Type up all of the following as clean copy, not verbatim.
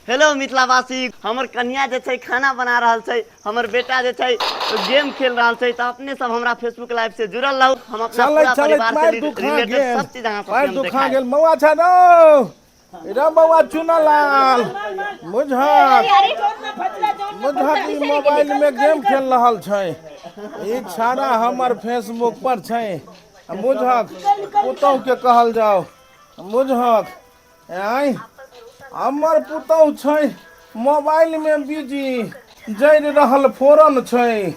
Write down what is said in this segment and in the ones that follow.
Hello मिथिलावासी, हमर कन्या जे छै खाना बना रहल छै, हमर बेटा जे छै गेम खेल रहल छै। तो अपने सब हमरा फेसबुक लाइव से जुड़ल रहू। हम अपना पूरा परिवार से रिलेटेड सब चीज अहाँ सबके हम देखाएब। मौआ छ न रे मौआ चुनलाल मुझक ई मोबाइल में गेम खेल रहल छै। ई छाड़ा हमर फेसबुक पर छै। मुझक पुतौह के कहल जाओ मुझक आई हमर पुतौह छै मोबाइल में बिजी जड़ रहल फोरन छै।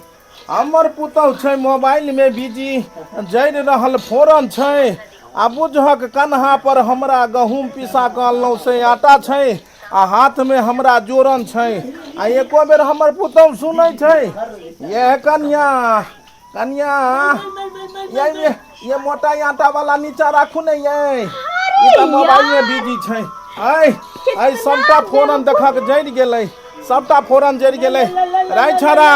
हमर पुतौह छै मोबाइल में बिजी जड़ रहल फोरन छै। आ बुझक कन्हा पर हमरा गहूम पिसा के अनलहुँ से आटा छै आ हाथ में हमरा जोरन छै। आ एको बेर हमर पुतौह सुनै छै ये कन्या कन्या ये मोटा आटा वाला नीचा राखू ने ये ई त मोबाइल में बिजी छै। आई सबटा फोरन देखक जड़ गेलै, सबटा फोरन जड़ गेलै। राय छड़ा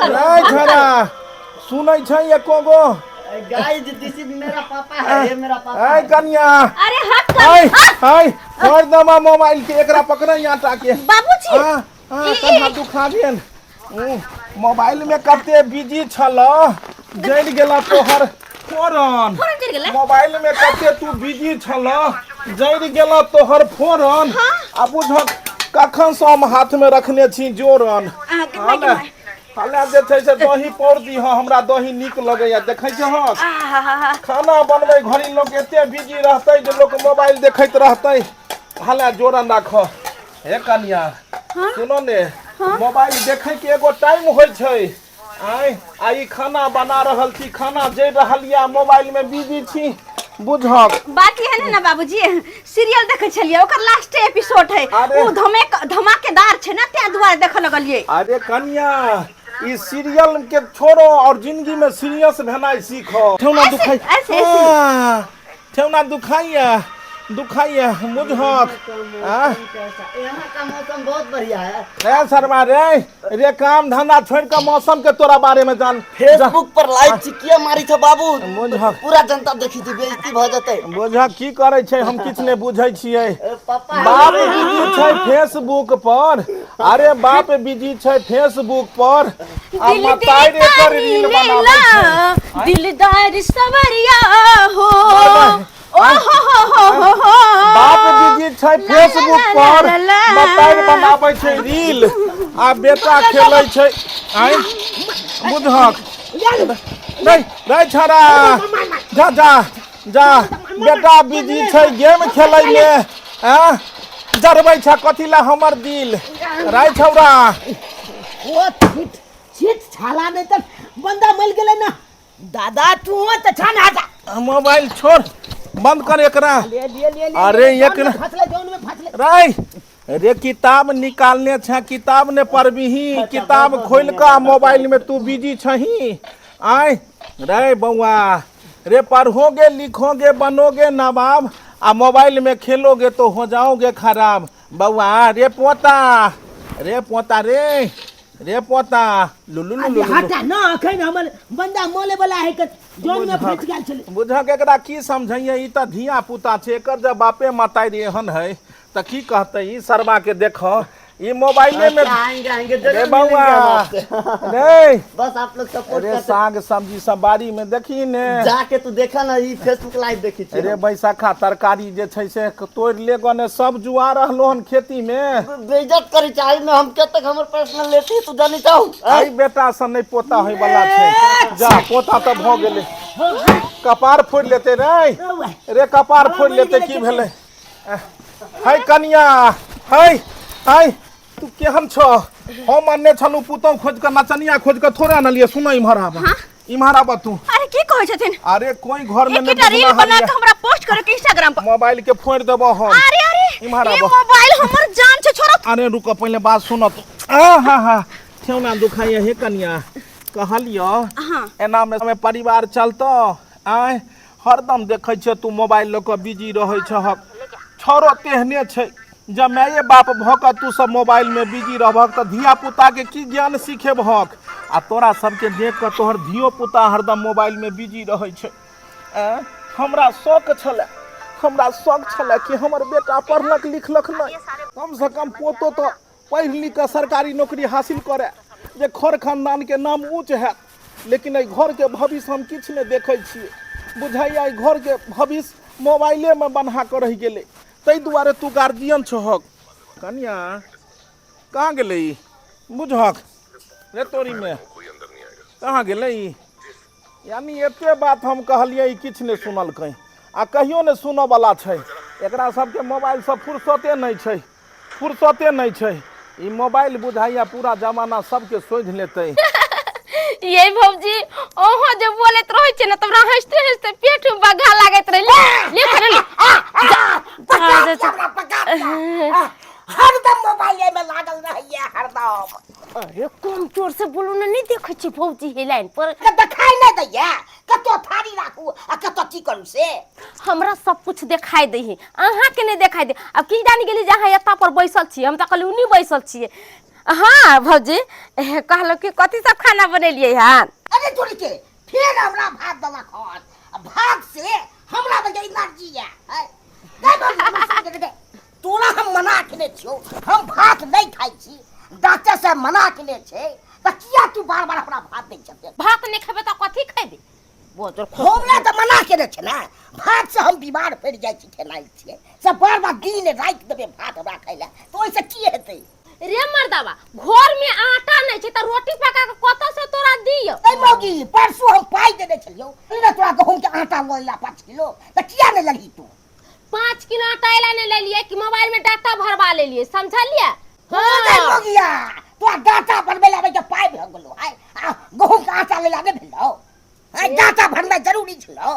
राय छड़ा सुनै छै एको गो गाइस दिस इज मेरा पापा है, ये मेरा पापा है। कन्या अरे हट छोड़ दमा मोबाइल के एकरा पकड़ै आटा के बाबूजी कन्हा दुखा गेल। मोबाइल में कते बिजी छल जड़ गेला तोहर फोरन। मोबाइल में कते तू बिजी छल जड़ गेला तोहर फोरन। आ बुझक कखन से हम हाथ में रखने छी जोरन। हले जे छै से दही पौर दीह, हमरा दही नीक लगैया। देखै छ खाना बनबै घड़ी लोग एते बिजी रहतै जे लोग मोबाइल देखैत रहतै। हले जोरन राख। हे कन्या सुनो ने, मोबाइल देखे के एगो टाइम होइ छै। आई खाना बना रहल छी, खाना जड़ रहल या मोबाइल में बिजी छी बुझक। बात ये है ना बाबूजी, सीरियल देखे छलिए, ओकर लास्ट एपिसोड है वो धमाकेदार छै ना, त्या दुआरे देख लगलिए। अरे कन्या ई सीरियल के छोड़ो और जिंदगी में सीरियस भेनाइ सीखो। ठेवना दुखाई ठेवना दुखाइया मुझक। यहाँ का मौसम बहुत बढ़िया है। रे शर्मा रे काम धंधा छोड़ के मौसम के तोरा बारे में जान। फेसबुक पर लाइव चिकिया मारी छ बाबू, मुझक पूरा जनता देखी थी, बेइज्जती भ जतै। मुझक की करे छै हम किछ ने बुझै छियै। पापा बाप बिजी छै फेसबुक पर। अरे बाप बिजी छै फेसबुक पर आ मताई रे कर रील बनाबै छै। दिलदार सवरिया हो बाप बिजी छै फेसबुक पर मताई बनाबै छै रील आ बेटा खेलै छै। आई बुझक नहीं छड़ा जा जा जा बेटा बिजी छै गेम खेलै में। जरबै छ कथी ला हमर दिल राय छौरा। ओ छिट छाला नहीं त बंदा मिल गेले ना दादा। तू त छाना जा मोबाइल छोड़, बंद कर एकरा। ले अरे एक फसले जौन में फसले राय रे किताब निकालने छ, किताब ने पढ़बीही। किताब खोल का मोबाइल में तू बिजी छही। आय रे बउआ रे पढ़ोगे लिखोगे बनोगे नवाब, आ मोबाइल में खेलोगे तो हो जाओगे खराब। बउआ रे पोता रे पोता लुलु लुलु हटा ना अखन हमर बंदा मोले वाला है के जौन में फंस गेल छले। बुझक एकरा की समझैया, ई त धिया पुता छै, एकर जब बापे माताई रे एहन है त की कहते। ई शर्मा के देखो ये मोबाइले में आएंगे रे बउआ नहीं बस आप लोग सपोर्ट अरे करते। साग सब्जी सब बाड़ी में देखी ने जाके तू देखा ना, ई फेसबुक लाइव देखी छी। अरे बैसाखा तरकारी जे छै से तोड़ ले गने सब जुआ रहलो हन खेती में। बेइज्जत करी चाही में हम के तक हमर पर्सनल लेती तू जानी चाहू। आई बेटा से नहीं पोता होय वाला छै। जा पोता त भ गेले, कपार फोड़ लेते रे कपार फोड़ लेते। की भेले हाय कन्या हाय तू केहन छ? हम अन्ने छलू पुतौ खोज के नचनिया खोज के थोड़ा न लिए। सुनो इम्हर आबा तू। अरे की कहै छथिन? अरे कोई घर में एकटा रील बना के हमरा पोस्ट करे के इंस्टाग्राम पर। मोबाइल के फोड़ देबो हम। अरे इम्हर ये आबो। मोबाइल हमर जान छै छोरा। अरे रुको पहले बात सुनो तू। हा ठेवना दुखाइए हे कन्या कहलियो एना में परिवार चलतो। आय हरदम देखै छ तू मोबाइल ल के बिजी रहै छ। छोरो तेहने छै, जब माये बाप भक तू सब मोबाइल में बिजी रहबक त धिया पुता के की ज्ञान सीखेबहक। आ तोरा सबके देख के तोहर धियो पुता हरदम मोबाइल में बिजी रहै छै। हमरा शौक छले हमरा शौक छले कि हमर बेटा पढ़लक लिखलक नहीं, कम से कम पोतो तो पढ़ लिख के सरकारी नौकरी हासिल करे जे घर खानदान के नाम ऊँच है। लेकिन एहि घर के भविष्य हम किछु नहीं देखे छियै। बुझाइया एहि घर के भविष्य मोबाइले में बन्हा के रह गेले। तै दुआरे तू गार्जियन छहक। कन्या कहाँ गेलै? बुझहक रे तोरी में कहाँ गेलै? यानी एते बात हम कहलिए किछु नहीं सुनल कहीं आ कहियो नहीं सुनऽ वाला छै। एकरा सबके मोबाइल से फुर्सते नहीं छै, फुर्सते नहीं छै। ई मोबाइल बुझाइया पूरा जमाना सबके सोझ लेतै। ये भौजी ओहो जब बोलत रहै छै न तब हंसते हंसते पेट में बगा लागत रहे। ले खा हरदम मोबाइले में लागल रहिए हरदम। अरे कम जोर से बोलू न, नहीं देखै छी भौजी हे लाइन पर देखाई नहीं दैया कतो थारी राखू आ कतो की करू से। हमरा सब कुछ देखाई दे है, अहाँ के नहीं देखाई दे। अब की जानी गेली जहाँ एता पर बैसल छी, हम त कहली उनी बैसल छिए। हाँ भौजी कहलो कि कथी सब खाना बनेलिए हन? अरे तोरी के फिर हमरा भात दला खान, भात से हमरा में एनर्जी है। तोरा हम मना केने छियो, हम भात नहीं खाई छी, डॉक्टर से मना केने छे, त किया तू बार-बार हमरा भात दै छे? भात नहीं खेबे त कथी खैबे? हमरा त मना केने छे ना, भात से हम बीमार पड़ जाय छी, खेनाइ छिए सब बार-बार दिन रात देबे भात हमरा खाइला, तो ओइसे की हेतै? रे मर्दावा घर में आटा नहीं छे त रोटी पका के कत से तोरा दियो? ए मौगी परसू हम पाई देने छलियो, इने तोरा गहूम के आटा लइला 5 किलो, त किया नहीं लली तू? 5 किलो आटा एला नहीं ले लिए कि मोबाइल में डाटा भरवा ले लिए, समझलिए? हां मौगिया तोरा डाटा बनबे लाबे के पाई भ गेलो है, गहूम के आटा लइला नहीं भेलो है, डाटा भरना जरूरी छलो।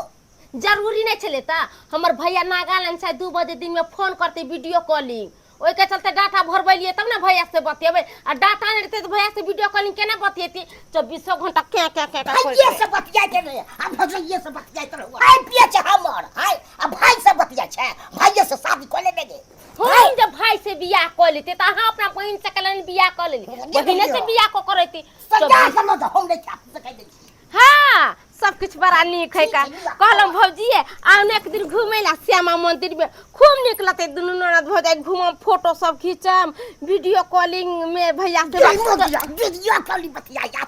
जरूरी नहीं छले त हमर भैया नागालैंड से 2 बजे दिन में फोन करते वीडियो कॉलिंग, ओइ के चलते डाटा भरबैलिए तब ना भैया से बतियेबे। आ डाटा नहीं रहते तो भैया से वीडियो कॉलिंग केना बतियेती? 24 घंटा क्या ये सब बतियाते रहे, अब भजइए से बतियाते रहो। आई पिए छ हमर, हाय अब भाई से बतिया छ, भाई से शादी कर लेगे। हम जब भाई से बियाह कर लेते त अहाँ अपना बहन से कलन बियाह कर लेली, बहिने से बियाह को करैती। सजा करनो त हम नहीं खा सकै दै। हाँ सब कुछ बड़ा नीक है का। कहलम भौजी आउ एक दिन घूमे ला श्यामा मंदिर में, खूब निक लगते दुनू ननद भौजाई घूमम, फोटो सब खींचम, वीडियो कॉलिंग में भैया से वीडियो कॉलिंग बतिया यार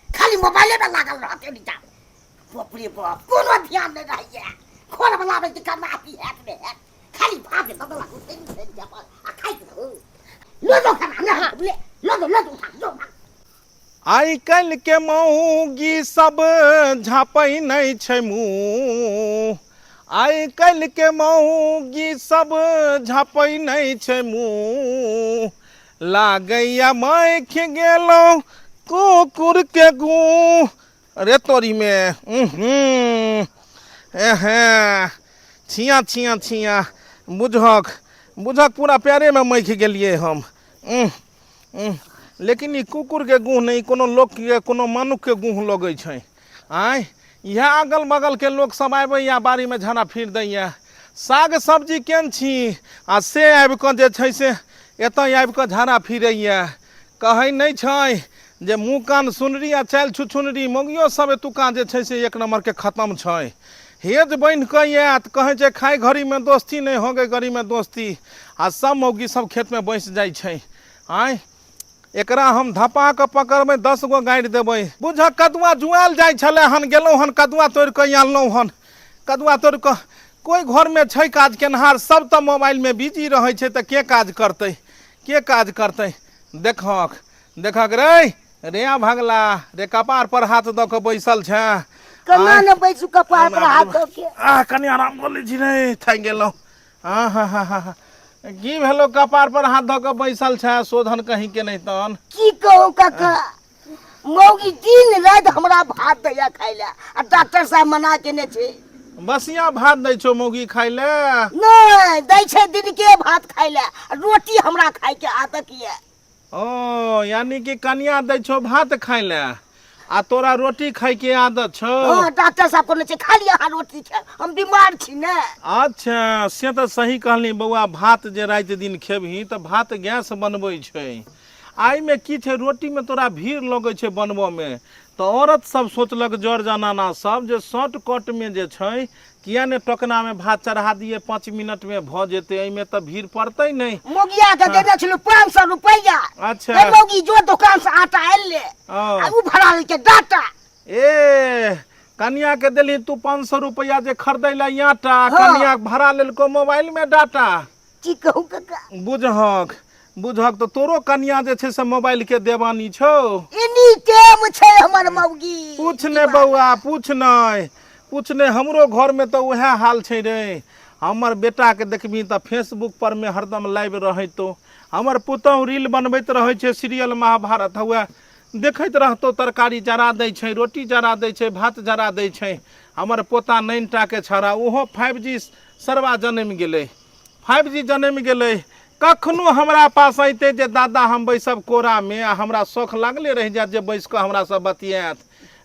खाली मोबाइल में लागल रहते नहीं जा। बाप रे बाप कोनो ध्यान नहीं रहिए, खोल बनावे के करना आती है में है, खाली भात के बदला को से जा पर आ खाई दो लो दो खाना ना लो दो आई कल के मौगी सब झापै नहीं छै मुँह, आई कल के मौगी सब झापै नहीं छै मुँह, लागैया मैख गेलो कुकुर के गूँ। अरे तोरी में छिया छिया छिया बुझक पूरा प्यारे में मैख गेलिए हम। लेकिन ई कुकुर के गुह नहीं, कोनो लोक के कोनो मनुख के गुह लगे छै। आय इएह अगल बगल के लोग सब आबे या बाड़ी में झाड़ा फिर दैया, साग सब्जी केन छी आ से आबि कऽ जे छै से एतय आबि कऽ झाड़ा फिरैया। कहै नहीं छै जे मुँह कान सुनरी आ चालि छुछुनरी, मौगियो सब एतुका जे छै से एक नंबर के खत्म छै। हेज बन कऽ आयत कहै छै खाइ घड़ी में दोस्ती नहीं हो गई घड़ी में दोस्ती, आ सब मौगी सब खेत में बैस जाइ छै। आय एकरा हम धपा के पकड़बै 10 गो गाड़ि देबै। बुझ कदुआ जुआल जाइ छलै हन, गेलहुँ हन कदुआ तोड़ि कऽ आनलहुँ हन, कदुआ तोड़ि कऽ कोई घर में छै काज केनहार, सब तऽ मोबाइल में बिजी रहै छै, तऽ के काज करतै के काज करतै? देखक रे भगला रे कपार पर हाथ दऽ कऽ बैसल छै। कना न बैसू कपार पर हाथ दऽ के? कनी आराम कर लै छी रे, थाकि गेलहुँ। हा की भेलो कपार पर हाथ धऽ कऽ बैसल छै, शोधन कहीं के नहीं तन? की कहू काका, मौगी दिन रात हमरा भात दैया खाइ ले, आ डॉक्टर साहब मना केने छै। बसिया भात दै छौ मौगी खाइ ले? नहीं दै छै दिन के भात खाइ ले, रोटी हमरा खाइ के आदत ये। ओ यानी कि कनिया दै छौ भात खाइ ले आ तोरा रोटी खाइ के आदत छौ? हां डॉक्टर साहब कहने छै खाली अहाँ रोटी खाए, हम बीमार छी ने। अच्छा से तऽ सही कहली बौआ, भात जे राति दिन खेबही तऽ भात गैस बनबै छै। आई में की छै, रोटी में तोरा भीड़ लगे छै बनबऽ में, तो औरत सब सोचलक जड़ जनाना सब जे शॉर्टकट में जे छै किया ने टोकना में भात चढ़ा दिए 5 मिनट में भ जेते, एमे तो भीड़ पड़ते नहीं। मोगिया के दे छलु 500 रुपया। अच्छा ए मोगी जो दुकान से आटा आइले आ उ भरा ले के डाटा। ए कन्या के देली तू 500 रुपया जे खरीदै ला आटा, कन्या भरा लेलको मोबाइल में डाटा। की कहू काका बुझक तो तोरो कन्या जे छै से मोबाइल के देवानी छौ। इनी टेम छै हमर मौगी। पूछ ने बउआ, पूछ ने हमरो घर में तो वह हाल छै रे। हमर बेटा के देखबी त फेसबुक पर में हरदम लाइव रहे, तो हमर पुतौह रील बनबैत रहे छै, सीरियल महाभारत हुआ देखैत रहतो, तरकारी जरा दै छै, रोटी जरा दै छै, भात जरा दै छै। हमर पोता 9टा के छड़ा, ओहो 5G सरवा जन्म गेलै, 5G जन्म गेलै। कखनो हमरा पास अइते जे दादा हम बैसब कोरा में, आ हमरा शौख लागले रह जात जे बैस के हमरा सब बतियात।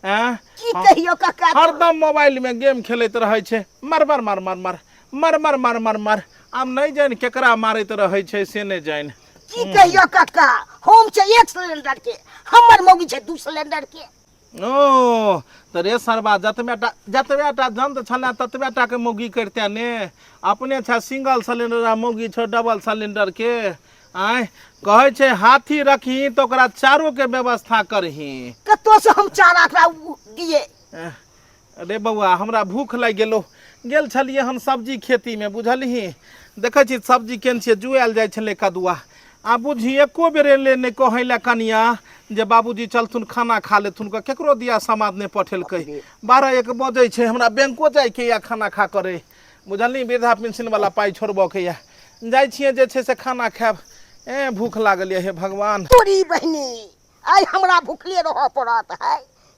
की कहियो काका, हरदम मोबाइल में गेम खेलैत रहे छै, मर मर मर मर मर मर मर मर मर मर। आब नहीं जान केकरा मारैत रहे छै से नहीं जान। की कहियो काका, हम छै 1 सिलेंडर के, हमर मौगी छै 2 सिलेंडर के। ओ तरे सरबा जतबेटा जंत छले ततबेटा के मौगी करते ने। अपने छ सिंगल सिलेंडर, मौगी छ डबल सिलेंडर के। आय कहे छै हाथी रखी तो ओकरा चारों के व्यवस्था करही। कतो से हम चारा दिए। अरे बउआ हमरा भूख लग गेल छलिए हम सब्जी खेती में, बुझलही। देखे छी सब्जी केन छियै जुआल जाय छले कदुआ। आ बुझी एको बेर ले नहीं कहला कनिया जे बाबूजी चलथुन खाना खा लेथुन, केकरो दिया समाद नहीं पठेलकै। 12-1 बजे छै, हमरा बैंको जाय के या खाना खा करे, बुझलनी। वृद्धा पेंशन वाला पाई छोड़बो के या जाय छियै जे छै से खाना खाब। ए भूख लागल हे भगवान। तोरी बहनी आइ हमरा भूखले रह पड़त है।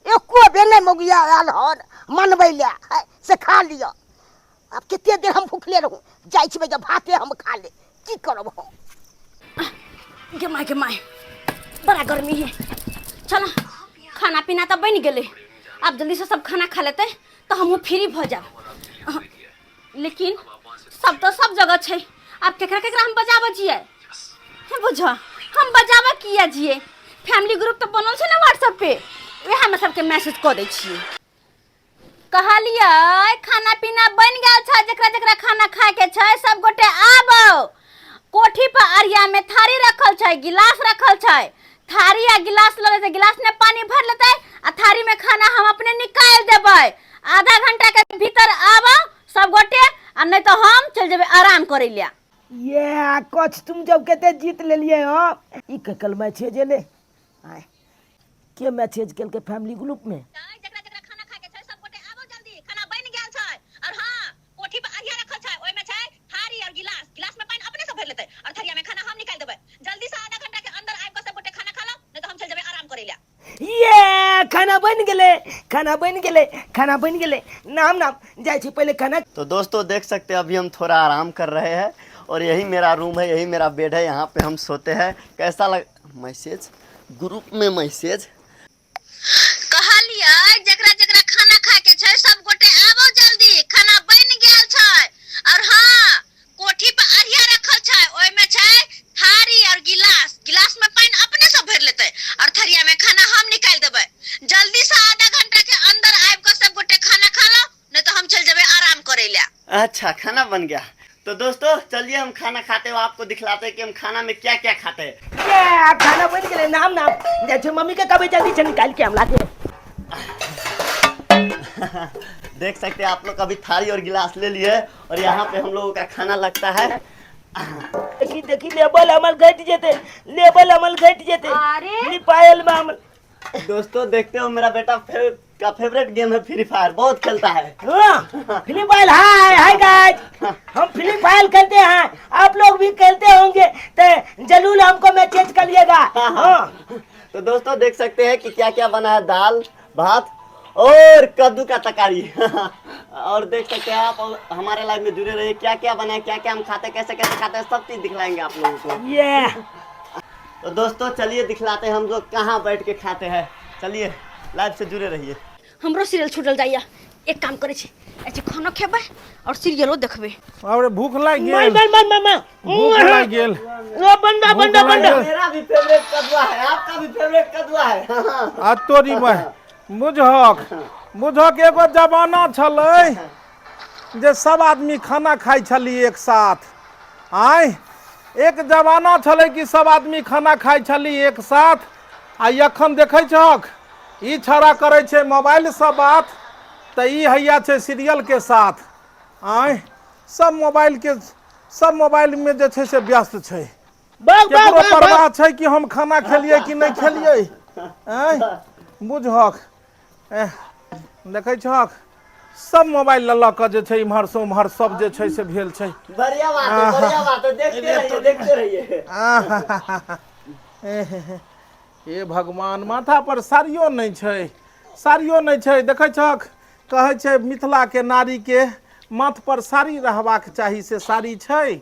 एको बेर नहीं मौगिया आयल हन मनबै ले है से खा लियो। अब कितने देर हम भूखले रहूं, जाय छियै जब भाते हम खा ले, की करब हम। के माय बड़ा गर्मी है। चलो खाना पीना तो बन गए, अब जल्दी से सब खाना खा लेते तो हम फ्री हो जाओ। लेकिन सब जगह छै, अब केकरा केकरा हम बजाबे जिए बुझ, हम बजाबे किया जिए। फैमिली ग्रुप तो बनल छै ना व्हाट्सएप पे, वह में सबके मैसेज कर दै छिए। कहलिए खाना पीना बन गेल छै, जकरा जकरा खाना खाए के छै सब गोटे आबो। कोठी पर अरिया में थारी रखल छै, गिलास रखल छै। थारी या गिलास ले लेते, गिलास में पानी भर लेते आ थारी में खाना हम अपने निकाल देबै। आधा घंटा के भीतर आबो सब गोटे, आ नहीं तो हम चल जेबे आराम करे ले। ये कोच तुम जब कहते जीत ले लिए हो। ई कल मैसेज ले आए के मैसेज कल के फैमिली ग्रुप में। जकरा जकरा खाना खाए के छै सब गोटे आबो जल्दी, खाना बन गेल छै। और हां कोठी पर अरिया रखल छै, ओय में छै थारी और गिलास, गिलास में पानी अपने से भर लेते और थरिया में खाना हम निकाल देबै। जल्दी से आधा घंटा के अंदर आइब के सब गोटे खाना खा लो, नहीं तो हम चल जेबे आराम करे ले। ये खाना बन गेले नाम जाय छी पहले खाना। तो दोस्तों देख सकते हैं अभी हम थोड़ा आराम कर रहे हैं, और यही मेरा रूम है, यही मेरा बेड है, यहाँ पे हम सोते हैं। कैसा लग मैसेज ग्रुप में मैसेज कहलिए जकरा जकरा खाना खाए के छै सब गोटे आबो जल्दी, खाना बन गेल छै। और हां कोठी पर अरिया रखल छै, ओय में छै थारी और गिलास, गिलास में पानी अपने से भर लेते और थरिया में खाना हम निकाल देबै। जल्दी से आधा घंटा के अंदर आइब के सब गोटे खाना खा लो, नहीं तो हम चल जेबे आराम करे ले। अच्छा खाना बन गया। तो दोस्तों चलिए हम खाना खाते हुए आपको दिखलाते हैं कि हम खाना में क्या क्या खाते हैं। ये खाना बन गेले नाम जैसे मम्मी के कभी जल्दी से निकाल के हम लाते। देख सकते हैं आप लोग अभी थाली और गिलास ले लिए, और यहाँ पे हम लोगों का खाना लगता है। देखी लेवल अमल घट जेते, लेवल अमल घट जेते। अरे पायल में अमल। दोस्तों देखते हो मेरा बेटा का फेवरेट गेम है फ्री फायर, बहुत खेलता है। फ्री फायर हाय गाइस, हम फ्री फायर खेलते हैं, आप लोग भी खेलते होंगे तो जरूर हमको मैसेज करिएगा। तो दोस्तों देख सकते हैं कि क्या क्या बना है, दाल भात और कद्दू का तरकारी। और देख सकते हैं आप हमारे लाइव में जुड़े रहिए, क्या क्या बना है, क्या क्या हम खाते, कैसे कैसे खाते हैं, सब चीज दिखलाएंगे आप लोगों को। तो दोस्तों चलिए दिखलाते हैं हम लोग कहाँ बैठ के खाते हैं। चलिए लाइव से जुड़े रहिए। हमरो सीरियल छूटल जाइया, एक काम करे छी ऐसे खाना खेबै और सीरियलो देखबै। अरे भूख लाग गेल, भूख लाग गेल। ओ बंदा मेरा भी फेवरेट कदुआ है, आपका भी फेवरेट कदुआ है। आ तोरी भाई बुझक एगो जमाना छलै जे सब आदमी खाना खाई छली एक साथ। आय एक जमाना छले कि सब आदमी खाना खाई छली एक साथ, आ अखन देखे छक ई छौड़ा करे छे मोबाइल से बात, तो ई हैया छे सीरियल के साथ। आय सब मोबाइल में जे छे से व्यस्त छे। केकरो परवाह छे कि हम खाना खेलिए कि नहीं खेलिए? आय बुझक देखे छक सब मोबाइल ल के जे छे इम्हर से उम्हर सब जे छे से भेल छे। बढ़िया बात है, देखते रहिए। हे भगवान, माथा पर साड़ियो नहीं छे, देखे छक कहे छे मिथिला के नारी के माथ पर साड़ी रहबाक चाही, से साड़ी छे।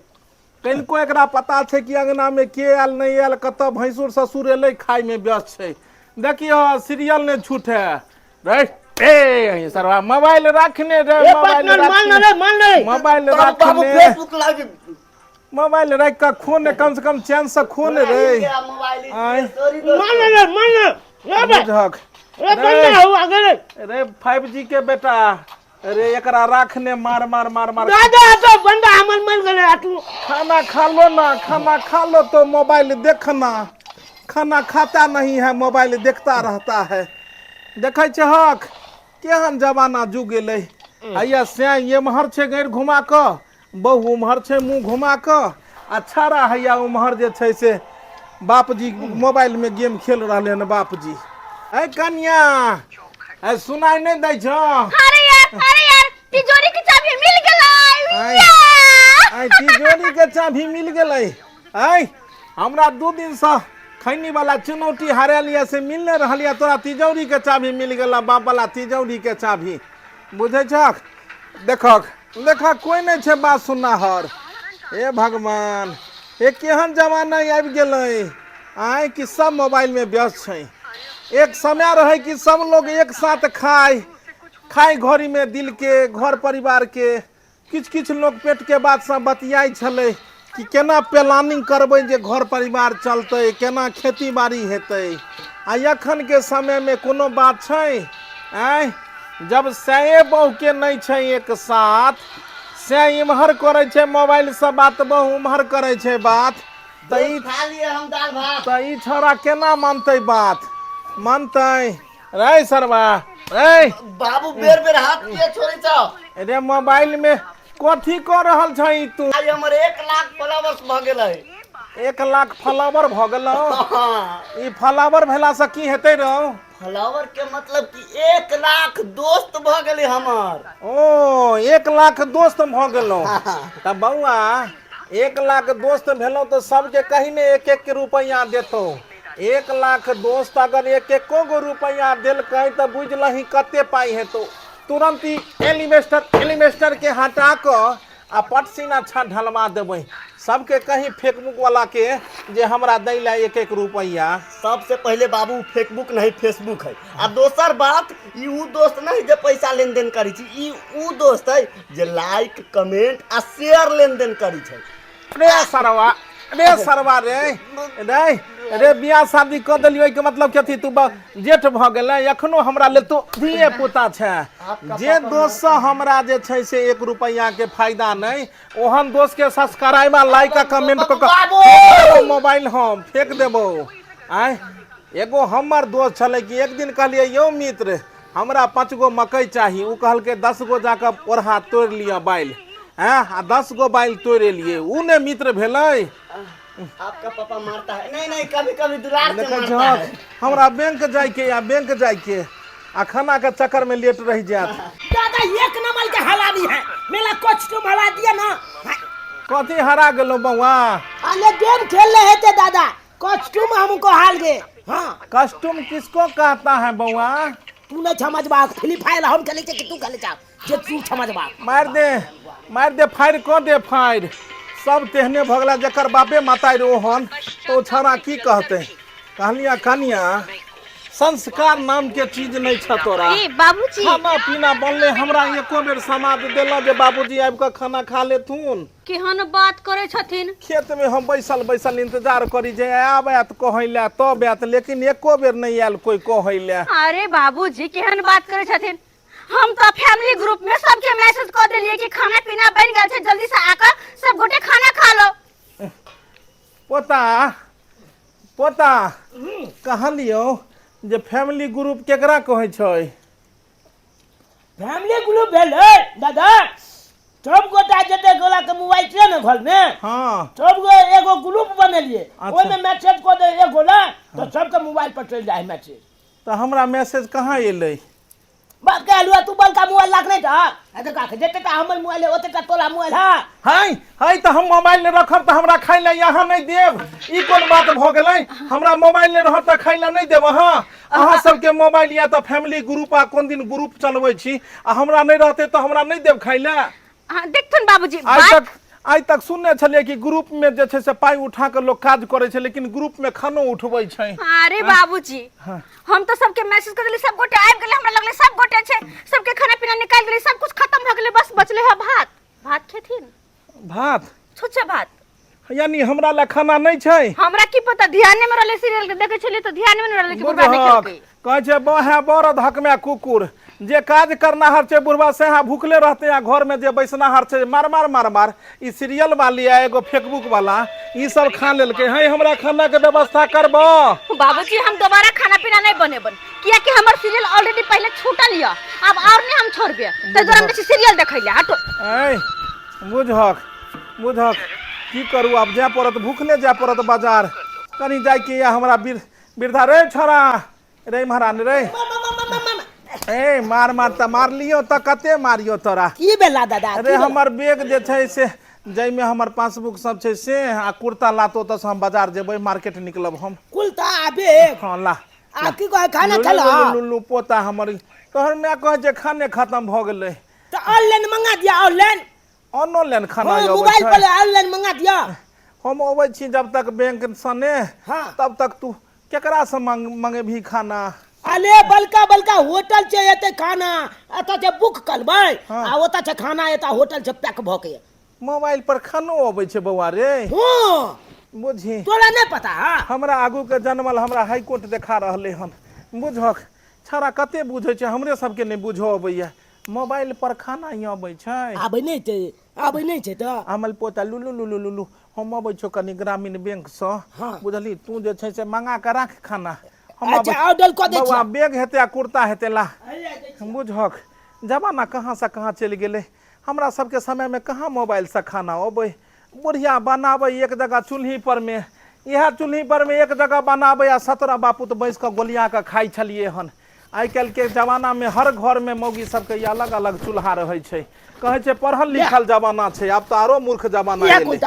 कनिको एकरा पता छे कि अंगना में के आयल नहीं आयल, कत भैंसुर ससुर एले खाई में व्यस्त छे। देखियो सीरियल ने छूटे रे ए सरवा मोबाइल रखने रे, मोबाइल रख के खोने, कम से कम चैन से खोने रे। रे 5G के बेटा, अरे एकरा रखने मार मार मार मार। दादा तो बंदा हमन मन गले तू खाना खा लो तो मोबाइल देखना। खाना खाता नहीं है, मोबाइल देखता रहता है। देखे छहक केहन जमाना जुग गेले। आइया से ये महर छे गैर घुमा क, बहु उम्हर छे मुंह घुमा क, अच्छा रहा हैया उम्हर जे छे से बापजी मोबाइल में गेम खेल रहले न। बापजी ए कन्या ए सुनाई नहीं दै छ? अरे यार तिजोरी की चाबी मिल गेलै। आई तिजोरी के चाबी मिल गेलै। आई हमरा 2 दिन से खैनी वाला चुनौती हारेलिया से मिलने रहलिया, तोरा तिजोरी के चाबी मिल गेला। बाप वाला तिजोरी के चाबी बुझे छक? देखक कोई नहीं छे बात सुनहर। हे भगवान, ये केहन जमाना आबि गेलै। आय कि सब मोबाइल में व्यस्त छे। एक समय रहे कि सब लोग एक साथ खाए घड़ी में दिल के घर परिवार के किछ लोग पेट के बात से बतियाई छले कि केना प्लानिंग करबै जे घर परिवार चलते, केना खेती बाड़ी हेतै। आ अखन के समय में कोनो बात छै? आय जब से बहू के नहीं छे एक साथ, से इम्हर करे छे मोबाइल से बात, बहू उम्हर करे छे बात, तो ई छोरा केना मानते बात? मानते रे सरवा रे बाबू बेर हाथ किए छोड़ी छ? अरे मोबाइल में कथी कर रहल छै तू? आज हमर 1 लाख फॉलोवर्स भ गेलै। 1 लाख फॉलोवर भ गेलौ? ई फॉलोवर भेला से की हेतै रौ? फॉलोवर के मतलब कि 1 लाख दोस्त भ गेलै हमर। ओ 1 लाख दोस्त भ गेलौ? त बउआ 1 लाख दोस्त भेलौ तो सबके कहीं ने 1-1 रुपया देतौ। 1 लाख दोस्त अगर 1-1 गो रुपया देलकै तो बुझ लही कते पाई हेतौ। तुरंत ही एलिमेस्टर के हटा क आ पटसीना छत ढलवा देबै। सबके कहीं फेसबुक वाला के जे हमरा दै ला 1-1 रुपया। सबसे पहले बाबू फेसबुक नहीं फेसबुक है। आ दोसर बात ई उ दोस्त नहीं जे पैसा लेन देन करी छी, ई उ दोस्त है जे लाइक कमेंट आ शेयर लेन देन करी छै। रे सरवा रे बियाह शादी क देलियो के मतलब कथी? तू जेठ भ गेलै, एखनो हमरा ले तो धिये पुता छै। जे दोस्त से हमरा जे छै से 1 रुपया के फायदा नहीं, ओहन दोस्त के सब्सक्राइब लाइक कमेंट क मोबाइल हम फेंक देबो। आय एगो हमर दोस्त छले कि एक दिन कहलिए यौ मित्र हमरा 5 गो मकई चाहिए। उ कहलके 10 गो जाकर ओढ़ा तोड़ लिया बैल। आ 10 गो बैल तोड़े लिए। उ ने मित्र भेलै। आपका पापा मारता है? नहीं कभी दुलार से मारता है। हमरा बैंक जाय के आ खाना के चक्कर में लेट रह जात। दादा 1 नंबर के हलाली है, मेरा कॉस्ट्यूम हला दिया ना। कथी हरा गेलो बउआ? अरे गेम खेल रहे थे दादा, कॉस्ट्यूम हमको हार गए। हाँ कॉस्ट्यूम किसको कहता है बउआ? तू नहीं समझ बा। फ्री फायर हम खेले कि तू खेले जा, जे तू समझ बा। मार दे फायर को दे फायर। सब तेहने भगला जकर बापे माता रोहन तो छौरा की कहते? कहलिया कनिया संस्कार नाम के चीज नहीं छ तोरा। बाबूजी खाना पीना बनले हमरा एको बेर समाद देला जे बाबूजी आबि के खाना खा लेथुन। केहन बात करे छथिन? खेत में हम बैसल इंतजार करी जे आबत कहैला तब आत, लेकिन एको बेर नहीं आयल कोई कहैला। अरे बाबूजी केहन बात करे छथिन? हम तो फैमिली ग्रुप में सबके मैसेज कर दिलिए कि खाना पीना बन गया है, जल्दी से आकर सब गोटे खाना खा लो। पोता पोता कहलियो जे फैमिली ग्रुप केकरा कहै छै? फैमिली ग्रुप भेलै दादा, सब गोटा जते गोला के मोबाइल छै ने घर में, हाँ सब गो एगो ग्रुप बनेलिए, ओय में मैसेज कर दे एगो ना, तो सबके मोबाइल पर चल जाए मैसेज। तो हमरा मैसेज कहाँ एलै? बात कह लुआ तू बल का मोबाइल लाख नहीं था, अरे का जते का हमर मोबाइल है ओते का तोला मोबाइल है। हाय तो हम मोबाइल नहीं रखब तो हमरा खाइ ले यहाँ नहीं देब, ई कोन बात भ गेलै? हमरा मोबाइल नहीं रहत त खाइ ले नहीं देब अहाँ? अहाँ सबके मोबाइल या तो फैमिली ग्रुप आ कोन दिन ग्रुप चलबै छी आ हमरा नहीं रहते तो हमरा नहीं देब खाइ ले? देखथुन बाबूजी, आइ तक सुनने छलिए कि ग्रुप में जे छै से पाई उठा के लोग काज करे छै, लेकिन ग्रुप में खानो उठबै छै। अरे बाबूजी, हम तो सबके मैसेज कर दिली, सब गोटे आबि गेले, हमरा लगले सब गोटे छै, सबके खाना पीना निकाल दिली, सब कुछ खत्म भ गेले, बस बचले है भात। भात खेथिन? भात? छुच्छे भात। यानी हमरा ला खाना नहीं छै? हमरा की पता, ध्यान में रहले, सीरियल के देखे छली तो ध्यान में रहले कि बुढ़वा नहीं खेलकै। कहै छै बहे बरद हक में कुकुर, जे काज करना हर छै बुढ़वा से यहाँ भूखले रहते हैं, घर में जे बैसना हर छै मार मार मार मार। ई सीरियल वाली है एगो फेसबुक वाला, ई सब खा लेलके है, हमरा खाना के व्यवस्था करबो? बाबूजी हम दोबारा खाना पीना नहीं बनेबन, किया कि हमर सीरियल ऑलरेडी पहले छूटल लिया, अब और नहीं हम छोड़बे, त जरा हम सीरियल देखै ले हटो। ए बुझक की करू, अब जाय पड़त, भूखले जाय पड़त बाजार, कनी जाय के या हमरा वृद्धा रे छोरा रे महारानी रे, ए मार मार त मार लियो त कते मारियो तोरा? की बेला दादा? अरे हमर बैग जे छै से जै में हमर पासबुक सब छै से आ कुर्ता लातो त हम बाजार जेबै, मार्केट निकलब हम। कुलता आबे हां ला आ की कहे खाना खला? लुल्लू पोता हमर तोहर मैं कहे जे खाने खत्म भ गेलै, तो ऑनलाइन मंगा दिया, ऑनलाइन खाना हाँ, आबै मोबाइल छै। पर ऑनलाइन मंगा दिया। हम अबै छी जब तक बैंक सने, हाँ। तब तक तू केकरा से मंगेभी खाना? अरे बलका बलका होटल से एते खाना, एत से बुक करबै आ ओत से खाना एत होटल से पैक भ के। मोबाइल पर खानो अबै छै बौआ रे? हां बुझी, तोरा नहीं पता? हमरा आगू के जन्मल हमरा हाई कोर्ट देखा रहले हन, बुझक छड़ा कते बुझै छै, हमरे सबके नहीं बुझो अबैया। मोबाइल पर खाना ही अबै छै? आबै नहीं छै त अमल पोता लुलु लुलु लुलु हम अबै छौ कनी ग्रामीण बैंक से, बुझली तू जे छै से मंगा के राख खाना, हम अच्छा ऑर्डर क दे बौआ बैग हेते आ कुर्ता हेते ला। बुझक जमाना कहाँ से कहाँ चलि गेले, हमरा सबके समय में कहाँ मोबाइल से खाना अबै, बुढ़िया बनाबै एक जगह चूल्ही पर में, यह चूल्ही पर में एक जगह बनाबै आ 17 बापूत बैस के गोलिया के खाइ छलिए हन। आइ काल्हि के जमाना में हर घर में मौगी सबके अलग अलग चूल्हा रहै छै, कहे छै पढ़ल लिखल जमाना छै, अब तो आरो मूर्ख जमाना एलै।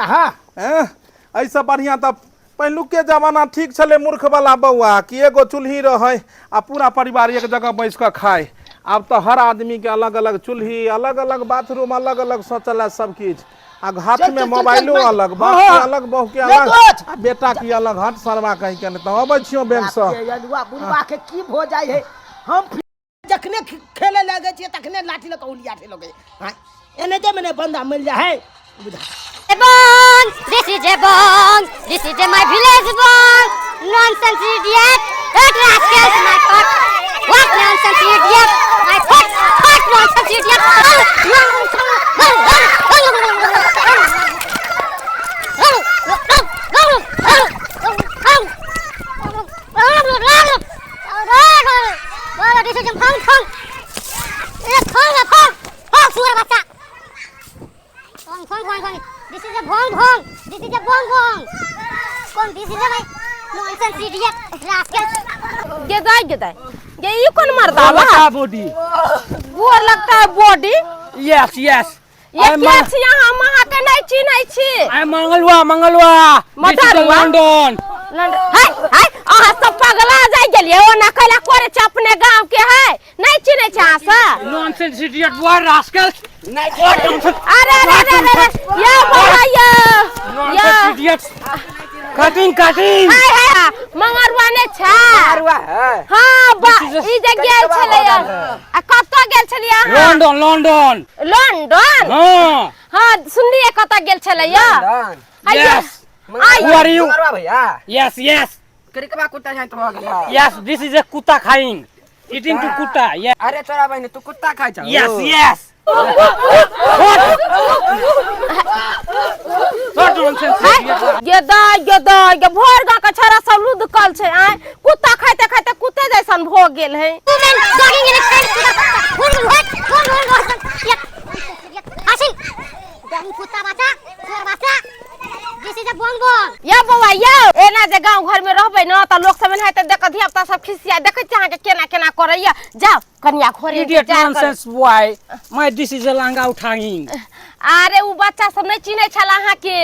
ऐसा बढ़िया तो पहलुके जमाना ठीक छलै मूर्ख वाला बउआ, कि एगो चूल्ही रहे आ पूरा परिवार एक जगह बैस के खाए। अब तो हर आदमी के अलग अलग चूल्ही, अलग अलग बाथरूम, अलग अलग शौचालय सब किछ, आ हाथ में मोबाइलो अलग, बाप के अलग, बहू के अलग, आ बेटा की अलग। हट सरवा कहि के त अबै छियो बैंक से। बुढ़वा के की हो जाय है, हम जखने खेले लगे छिए तखने लाठी ल उलिया ठे लगे। हां एने जे मने बंदा मिल जाय है बुझा। Bong, this is a bong, this is my village bong. Nonsense idiot, that rascals my pot. What nonsense idiot, my pot nonsense idiot. This is a bong, suara baca. Bong. This is a bong. This is a bong. Kon this is a my nonsense idiot rascal. गेदाय ये कौन मर्दा बा? Body वो लगता है body. Yes ये क्या छी यहाँ महा के नहीं छी आई मंगलवा लंदन हाय आहा सब पगला जाय गेलिए, ओ ना कला करे छ अपने गांव के है, नहीं चिन्हे छ आसा नॉनसेंस इडियट बॉय रास्कल। अरे ये बोला नॉनसेंस इडियट कटिंग हाय मंगरवा ने छ मंगरवा है। हां बा ई जे गेल छले आ कत गेल छलिए? लंदन हां सुनलिए कत गेल छले yes Who are you? Yes. करिकबा कुत्ता जाय तो हो गेल। Yes, this is a कुत्ता खाइंग। eating to कुत्ता yes अरे तोरा बहन तू कुत्ता खाइ छ yes yes what nonsense ये भोर गा के छरा सब लूद कल छै आय कुत्ता खाइते खाइते कुत्ते जैसन भ गेल है Women jogging in a Hasil. Dahil puta baca, suara baca. This is a bonbon. या बौआ या एना जे गांव घर में रहबे न त लोग सब एनाते देख धिया पुता सब खिसिया देखे छ के केना केना करैया जाओ कन्या घरे idiot nonsense boy my this is a langa उठाई अरे उ बच्चा सब नहीं चिन्हे छला अहाँ के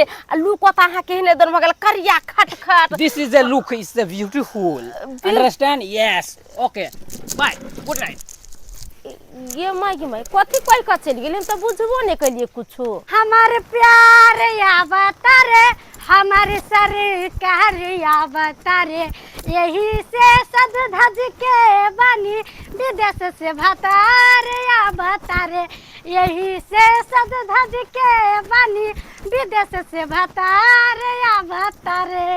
लुक ओता अहाँ के हेने दन भगल करिया खटखट this is a look is the beautiful understand yes okay bye good night ये माई कथी कह के चल गेल हम त बुझबो नहीं कलिए कुछो हमारे प्यार आवता रे हमारे सरकार आवता रे यही से सज धज के बनी विदेश से भतार आवता रे यही से सज धज के बनी विदेश से भतार आवता रे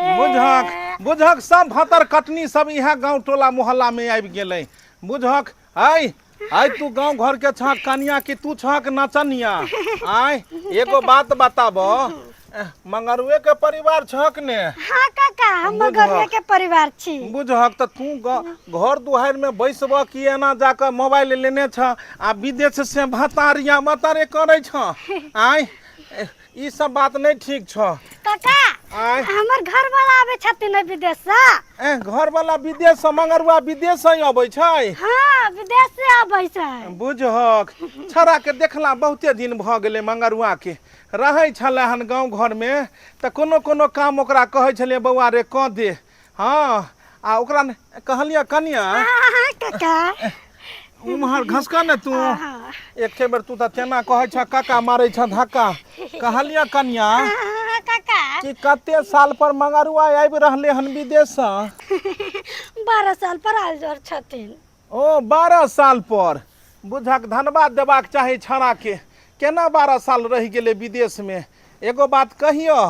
बुझक सब भतर कटनी सब यहाँ गांव टोला मोहल्ला में आबि गेलै बुझक आई तू गांव घर के छक कनिया कि तू छक नचनिया आय एगो बात बताबो मंगरुए के परिवार छक ने हां काका हम मंगरुए के परिवार छी बुझक त तू घर दुहार में बैसबो कि एना जाके मोबाइल लेने छ आ विदेश से भतारिया मतरे करे छ आय ई सब बात नहीं ठीक छ काका हमर घर वाला आबे छथिन विदेश से घर वाला विदेश से मंगरुआ विदेश से आबै छै हां विदेश से आबै छै बुझक छरा के देखला बहुते दिन भ गेलै मंगरुआ के रहै छले हन गांव घर में त कोनो काम ओकरा कहै छले बौआ रे क दे हां आ ओकरा कहलिया कनिया हां काका उमहर घसका न तू एक बेर तू त तेना कहै छ काका मारै छ धक्का कहलिया कनिया काका कि कते साल पर मंगरुआ आबि रहले हन विदेश से 12 साल पर आल जर छथिन ओ 12 साल पर बुझक धन्यवाद देबाक चाही छड़ा के केना 12 साल रह गेले विदेश में एगो बात कहियो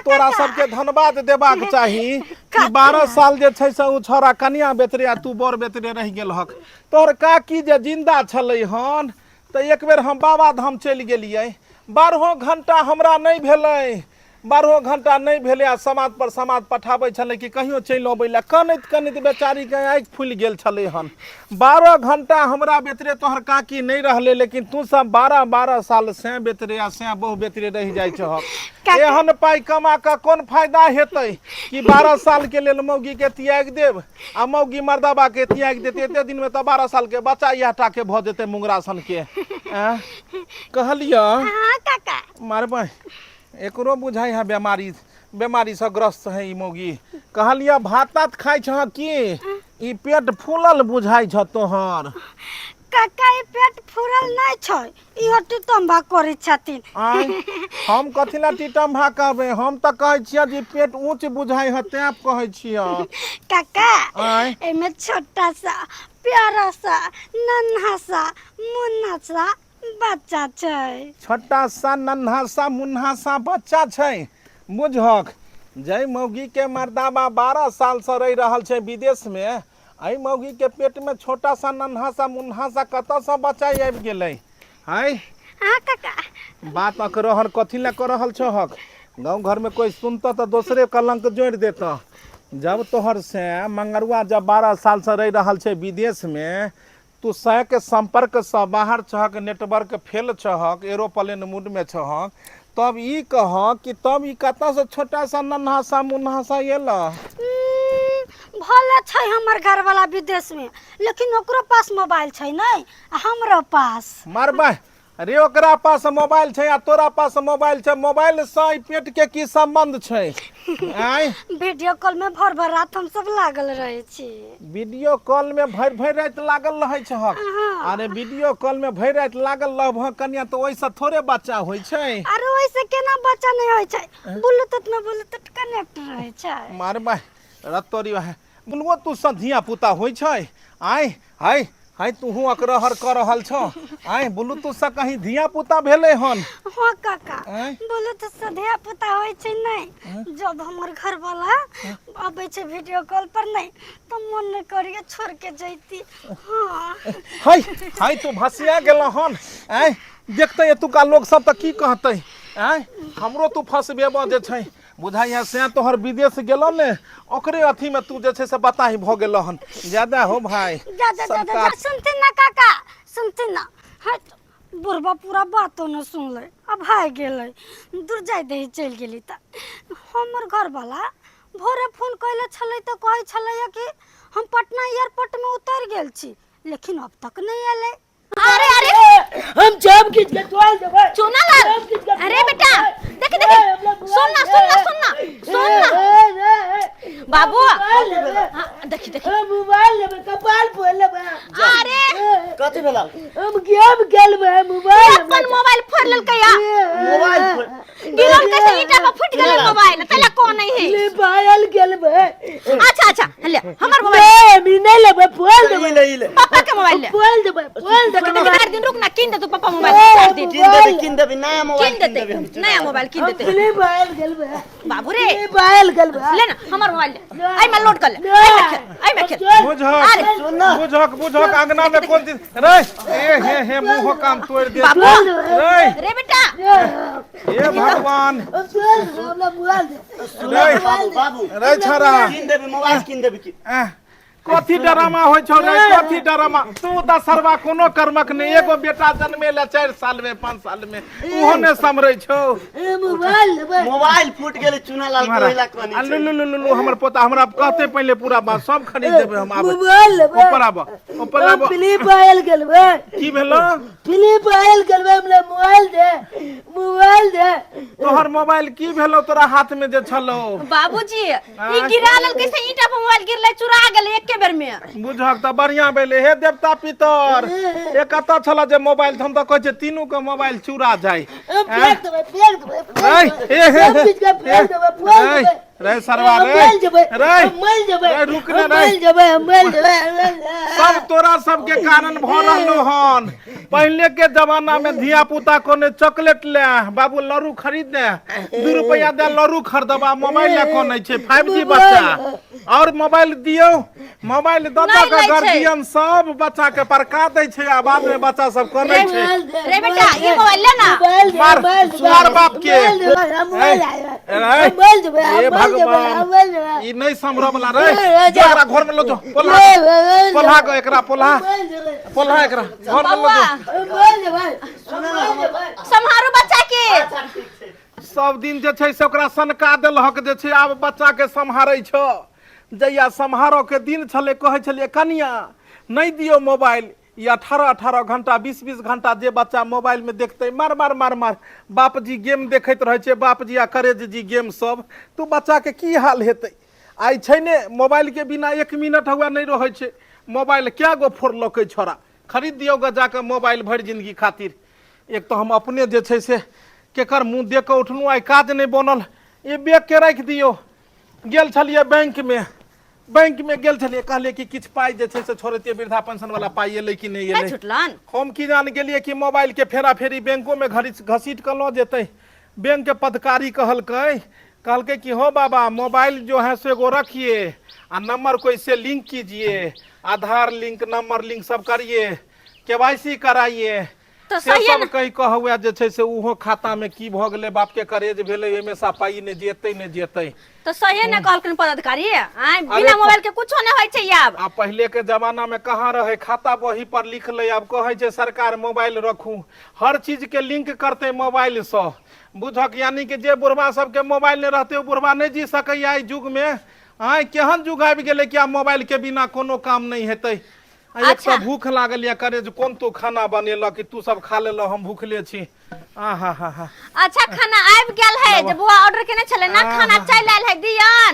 तोरा सबके धन्यवाद देबाक चाही कि 12 साल जे छै से उ छोरा कन्या बेतरे आ तू बर बेतरे रह गेल हक तोहर काकी जे जिंदा छलै हन त एक बेर हम बाबा धाम चलि गेलियै 12 घंटा हमरा नहीं भेलै 12 घंटा नहीं भेले आ समाज पर समाज पठाबै छले कि कहियो चलि अबै ला कनित बेचारी के आँखि फूल गेल छले हन 12 घंटा हमरा बेतरे तोहर काकी नहीं रहले लेकिन तू सब 12 साल से बेतरे आ से बहु बेतरे रह जाय छ एहन पाई कमा का कोन फायदा हेतै कि 12 साल के लेल मौगी के त्याग देब आ मौगी मर्दाबा के त्याग देते एते दिन में त 12 साल के बच्चा इहटा के भ जेते मुंगरा सन के कहलिया हां काका मारबै एकरो बुझाई है बीमारी से ग्रस्त है ई मौगी कहलिया भात तात खाइ छ की ई पेट फूलल बुझाई छ तोहर काका ई पेट फूलल नै छै ई टिटम्भा करै छथिन हम कथिला टिटम्भा कहबै हम त कहै छियै जे पेट ऊंच बुझाई है तें कहै छियै काका एमे छोटा सा प्यारा सा नन्हा सा मुन्ना सा बच्चा छै छोटा सा नन्हा सा मुन्हा सा बच्चा छै बुझक जय मौगी के मर्दाबा 12 साल से रह रहल छै विदेश में आई मौगी के पेट में छोटा सा नन्हा सा मुन्हा सा कत सा बच्चा आबि गेलै हाय हां काका बात अकरहन कथि ला कर रहल छहक गांव घर में कोई सुनता त दूसरे कलंक जोड़ देता जब तोहर से मंगरुआ जब 12 साल से रह रहल छै विदेश में तू सह के संपर्क से बाहर छहक नेटवर्क फेल छहक एरोप्लेन मूड में छहक तब ई कह कि तब ई कता से छोटा सा नन्हा सा मुन्हा सा एला भले छै हमर घर वाला विदेश में लेकिन ओकरो पास मोबाइल छै नै हमरो पास मारबा अरे ओकरा पास मोबाइल छै आ तोरा पास मोबाइल छै मोबाइल से पेट के की संबंध छै आय वीडियो कॉल में भर रात हम सब लागल रहे छी वीडियो कॉल में भर रात लागल रहे छ अरे वीडियो कॉल में भर रात लागल रहब कन्या तो ओइसे थोड़े बच्चा होय छै अरे ओइसे केना बच्चा नहीं होय छै ब्लूटूथ कनेक्ट रहे छै मारबा रतोरी है बुलबो तू सधिया पुता होय छै आय हाय हाय तूहू अकरहर कर रहल छ आय ब्लूटूथ से कहीं धिया पुता भेले हन हाँ काका बोलो तो सधिया पुता होय छै नहीं जब हमर घर वाला आबै छै वीडियो कॉल पर नहीं तो मन न करिए छोड़ के जैती हां हाय हाय तू भसिया गेल हन आय देखते एतुका लोग सब त की कहतै आय हमरो तू फसबेबा जे छै बुझाइया से तोहर विदेश गेलो ने ओकरे अथी में तू जे छै से बताही भ गेल हन ज्यादा हो भाई जा सुनते ना काका सुनते ना हट बुढ़बा पूरा बातो न सुनले अब भाग गेलै दूर जाय दे चल गेली त हमर घर वाला भोरे फोन कइले छलै त कहै छलै कि हम पटना एयरपोर्ट में उतर गेल छी लेकिन अब तक नहीं आले अरे अरे हम जब किस के तोल देबे चुना लाल अरे बेटा देख देख सुन ना बाबू देख देख मोबाइल लेबे कपाल फोड़ लेबे अरे कथि भेला हम गेम खेलबे मोबाइल अपन मोबाइल फोड़ लेलकै या मोबाइल गिरल कैसे ईटा में फुट गेलै मोबाइल तला कोन नहीं है ले पायल खेलबे अच्छा अच्छा ले हमर मोबाइल मी नहीं लेबे फोड़ देबे ले पापा के मोबाइल ले फोड़ देबे चार दिन रुक ना किन दे तू पापा मोबाइल 4 दिन किन देबे नया मोबाइल किन देते नया मोबाइल किन देते ले पायल खेलबे बाबू रे ले पायल खेलबे ले ना हमर मोबाइल ले आई में लोड कर ले आई में खेल बुझक अंगना में कौन चीज रे हे मुंह काम तोड़ दे रे बेटा हे भगवान हमरा मोबाइल दे बाबू रे छरा किन देबे मोबाइल किन देबे की कथी डरामा होय छौ रे कथी डरामा तू त सरवा कोनो कर्मक ने एगो बेटा जन्मे ले 4 साल में 5 साल में ओहो ने समरै छौ मोबाइल लेबे मोबाइल फूट गेलै चुना लाल कोइला कोनी लुलुलुलु हमर पोता हमरा कहते पहले पूरा बात सब खरीद देबे हम आबे मोबाइल लेबे ऊपर आब फिलिप आयल गेलबे की भेलो फिलिप आयल गेलबे हमरा मोबाइल दे तोहर मोबाइल की भेलो तोरा हाथ में जे छलो बाबूजी ई गिरा लेल कैसे ईटा पर मोबाइल गिरले चुरा गेलै एक बेर में बुझक त बढ़िया भेले हे देवता पितर ए कत छला जे मोबाइल हम त कहै छै तीनू के मोबाइल चुरा जाय फेंक देबे रे सरवा रे रुक रे सब तोरा सब के कारण भ रहलो हन पहले के जमाना में धिया पुता कोने चॉकलेट ले बाबू लरू खरीद दे 2 रुपया दे लरू खरीदबा मोबाइल ले कोने छै 5G बच्चा और मोबाइल दियो मोबाइल दादा का गार्जियन सब बच्चा के परका दै छै आ बाद में बच्चा सब कोने छै रे बेटा ये मोबाइल ले ना मार बाप के ई नहीं समरो वाला रे एकरा घर में लो जो पोल्हा को एकरा पोल्हा एकरा घर में लो जो संहारो बच्चा के सब दिन जे छै से ओकरा सनका देलहक जे छै आब बच्चा के सम्हारै छ जइया सम्हारो के दिन छले कहै छलिए कनिया नहीं दियो मोबाइल ये 18 घंटा 20 घंटा जे बच्चा मोबाइल में देखते मार बाप जी गेम देखैत रहे छे बाप जी आ करेज जी गेम सब तू बच्चा के की हाल हेतै आई छै ने मोबाइल के बिना 1 मिनट हुआ नहीं रहे छे मोबाइल क्या गो फोड़लकै छोरा खरीद दियो ग जाके मोबाइल भर जिंदगी खातिर एक तो हम अपने जे छै से केकर मुंह देख के उठलू आई काज नहीं बनल ए बैग के रख दियो गेल छलिए बैंक में गेल छलिए कहले कि किछ पाई जे छै से छोड़ते वृद्धा पेंशन वाला पाई एलै कि नहीं एलै छुटलन हम की जान गेलिए कि मोबाइल के फेरा फेरी बैंकों में घसीट कर लो जेतै बैंक के पदाधिकारी कहलकै कि हो बाबा मोबाइल जो है से एगो रखिए आ नंबर को इससे लिंक कीजिए आधार लिंक नंबर लिंक सब करिए केवाईसी कराइए तो सही है सब कहीं कहुआ जे छै से उहो खाता में की भ गेलै बाप के करेज भेलै एमे सा पाई ने जेतै तो सही ने कहलकन पदाधिकारी आइ बिना मोबाइल के कुछो नै होय छै याब आ पहले के जमाना में कहाँ रहे खाता बही पर लिख ले अब कहे छै सरकार मोबाइल रखू हर चीज के लिंक करते मोबाइल से बुझक यानी कि जे बुढ़वा सब के मोबाइल नहीं रहते बुढ़वा नहीं जी सकै आई युग में आइ केहन युग आबि गेलै कि आब मोबाइल के बिना कोनो काम नहीं हेतै एक तो भूख लागल या करे जो कौन तू खाना बनेला कि तू सब खा लेलो हम भूखले छी आहा हा अच्छा खाना आबि गेल है जब बुआ ऑर्डर केने छले ना खाना चल आइल है दियान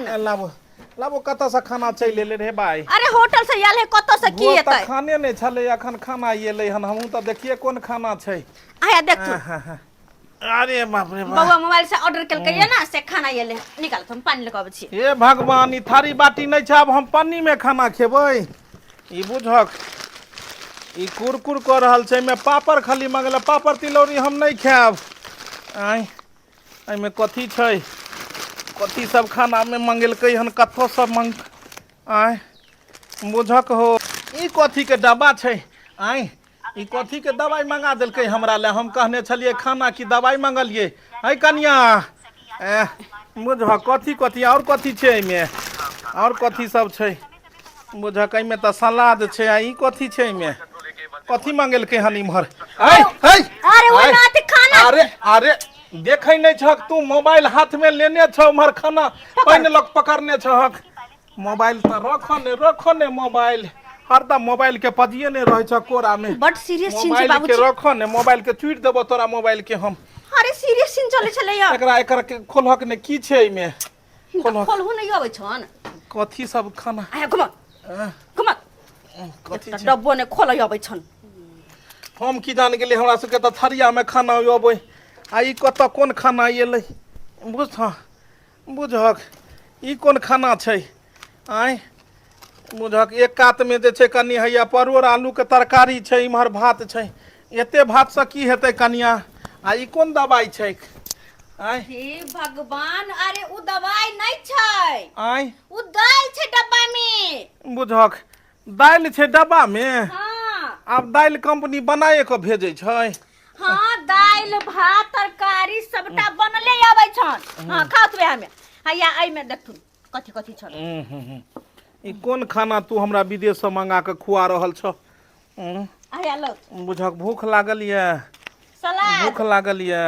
लाबो कत से खाना चल एले रे भाई अरे होटल से आइल है कत से की एतै खाने नहीं छले अखन खाना एलै हन हमहू त देखिए कोन खाना छै आया देख तू अरे बाप रे बउआ मोबाइल से ऑर्डर केलकै या ना से खाना एले निकाल हम पानी लेके आबै छी हे भगवान ई थारी बाटी नहीं छै अब हम पन्नी में खाना खेबै ई बुझक ई कुरकुर कर रहल छै में पापड़ खाली मंगला पापड़ तिलौरी हम नहीं खाएब आई आई में कथी छै कथी सब खाना में मंगेलकै हन कथो सब मंग आई बुझक हो ई कथी के डब्बा छै आई ई कथी के दवाई मंगा देलकै हमरा ले हम कहने छलिए खाना की दवाई मंगलिए आई कनिया बुझ कथी कथी और कथी छै एमे और कथी सब छै बुझक एमे त सलाद छै आ ई कथी छै एमे कथी मंगेलकै हन इम्हर अरे वो नाते खाना अरे अरे देखै नहीं छक तू मोबाइल हाथ में लेने छ उम्हर खाना पहिने लग पकड़ने छक मोबाइल त रखो ने मोबाइल हरदम मोबाइल के पजिए ने रहे छ कोरा में बड सीरियस सीन छै मोबाइल बाबूजी के रखो ने मोबाइल के चूट देबो तोरा मोबाइल के हम अरे सीरियस सीन चले छले यार एकरा के खोलहक ने की छै एमे खोलहु नहीं आबै छन कथी सब खाना आय घुमा कथी छै डब्बो ने खोलै आबै छन हम की जान गेली हमरा सबके त थरिया में खाना अबै आ ई कत कोन खाना एलै बुझक ई कोन खाना छै आय बुझक एक कात में जे छै कनी हैया परोर आलू के तरकारी छै इम्हर भात छै एते भात से की हेतै कनिया आ ई कोन दवाई छै आय हे भगवान अरे उ दवाई नहीं छै आय उ दाल छै डब्बा में बुझक दाल छै डब्बा में हां आब दाल कंपनी बनाए के भेजै छै हां दाल भात तरकारी सबटा बनले आबै छन हां खात रे हमें हैया आई में देखथुन कथि कथि छन ई कोन खाना तू हमरा विदेश से मंगा के खुआ रहल छ हैया लो बुझक भूख लागल ये सलाद भूख लागल ये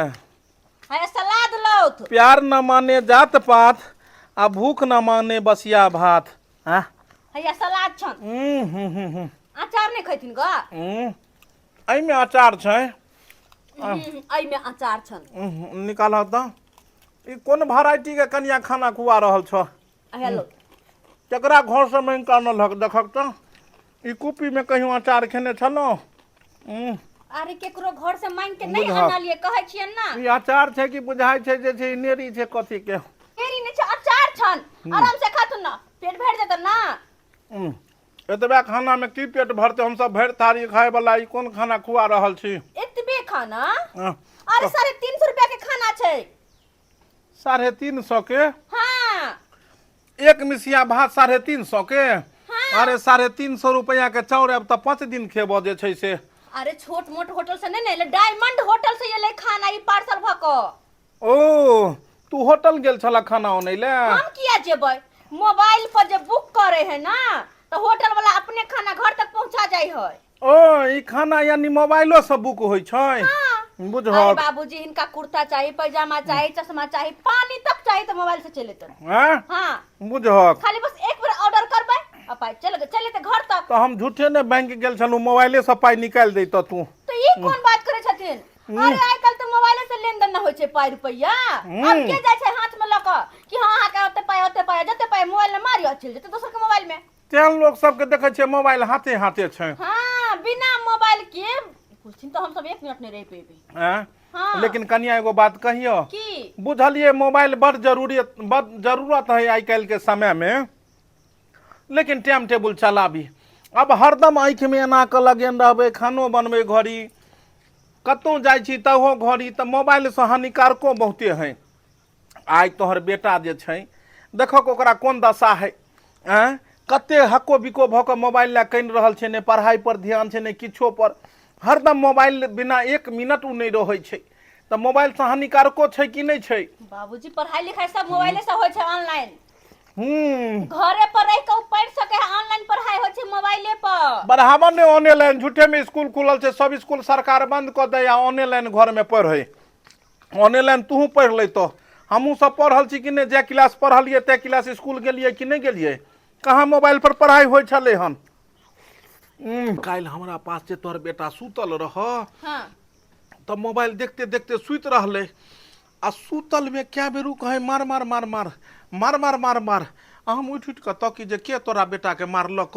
हैया सलाद लो प्यार न माने जात पात आ भूख न माने बसिया भात हां हैया सलाद छन अचार नहीं खैथिन ग आई में अचार छै आई में अचार छन निकाल त ई कोन वैरायटी के कनिया खाना खुआ रहल छ हैया लो केकरा घर से मैं कानल हक देखक त ई कुपी में कहियो अचार खेने छलो अरे केकरो घर से मांग के नहीं आनलिए कहै छियन ना ई अचार छै कि बुझाय छै जे छै नेरी छै कथी के नेरी नहीं छै अचार छन आराम से खातुन ना पेट भर जेतन ना एतबे खाना में की पेट भरते हम सब भर थारी खाए वाला ई कोन खाना खुआ रहल छी एतबे खाना अरे 350 रुपया के खाना छै 350 के हां एक मिसिया भात 350 के अरे 350 रुपया के चाउर अब त 5 दिन खेबो जे छै से अरे छोट मोट होटल से नहीं डायमंड होटल से ये ले खाना ई पार्सल भको ओ तू होटल गेल छला खाना ओनै ले हम किया जेबै मोबाइल पर जे बुक करे है ना तो होटल वाला अपने खाना घर तक पहुंचा जाय है ओ ई खाना यानी मोबाइलो से बुक होय छै बुझ अरे बाबूजी इनका कुर्ता चाहिए पैजामा चाहिए चश्मा चाहिए पानी तक चाहिए तो मोबाइल से चले तो हां बुझ खाली बस एक बार ऑर्डर करबै अपन चले तो घर तक तो हम झूठे ने बैंक गेल छलु मोबाइले से पाई निकाल दै त तू तो ई कोन बात करे छथिन अरे आइ कल तो मोबाइले से लेन देन न होय छै पाई रुपया अब के जाय छै हाथ में लक कि हां हां के होते पाई जते पाई मोबाइल में मारियो चल जते दोसर के मोबाइल में तेन लोग सब के देखे छै मोबाइल हाथे हाथे छै हां बिना मोबाइल के कुछ तो हम सब 1 मिनट नहीं रह पेबे हां लेकिन कनिया एगो बात कहियो की बुझलिए मोबाइल बड़ जरूरत है आई काल के समय में लेकिन टाइम टेबल चलाबी अब हरदम आँख में एना के लगेन रहबे खानो बनबे घड़ी कतौ जाय छी तहो घड़ी त मोबाइल से हानिकारको बहुते है आइ तोहर बेटा जे छै देखो ओकरा कोन दशा है कते हको बिको भ के मोबाइल ला कइन रहल छै ने पढ़ाई पर ध्यान छै ने किछो पर हरदम मोबाइल बिना 1 मिनट उ नहीं रहै छै त मोबाइल से हानिकारको छै कि नहीं छै बाबूजी पढ़ाई लिखाई सब मोबाइले से होय छै ऑनलाइन घरे पर रह के पढ़ सके है ऑनलाइन पढ़ाई होय छै मोबाइले पर बढ़ावा ने ऑनलाइन झूठे में स्कूल खुलल छै सब स्कूल सरकार बंद क दे आ ऑनलाइन घर में पढ़े ऑनलाइन तू पढ़ ले तो हमहू सब पढ़ल छी कि नहीं जे क्लास पढ़लिए ते क्लास स्कूल गेलिए कि नहीं गेलिए कहाँ मोबाइल पर पढ़ाई होय छले हन काल हमरा पास जे तोहर बेटा सुतल रह हां तो मोबाइल देखते देखते सुत रहले आ सुतल में क्या बेरू कहे मार मार मार मार मार मार मार मार हम उठ उठ के तकी जे के तोरा बेटा के मारलक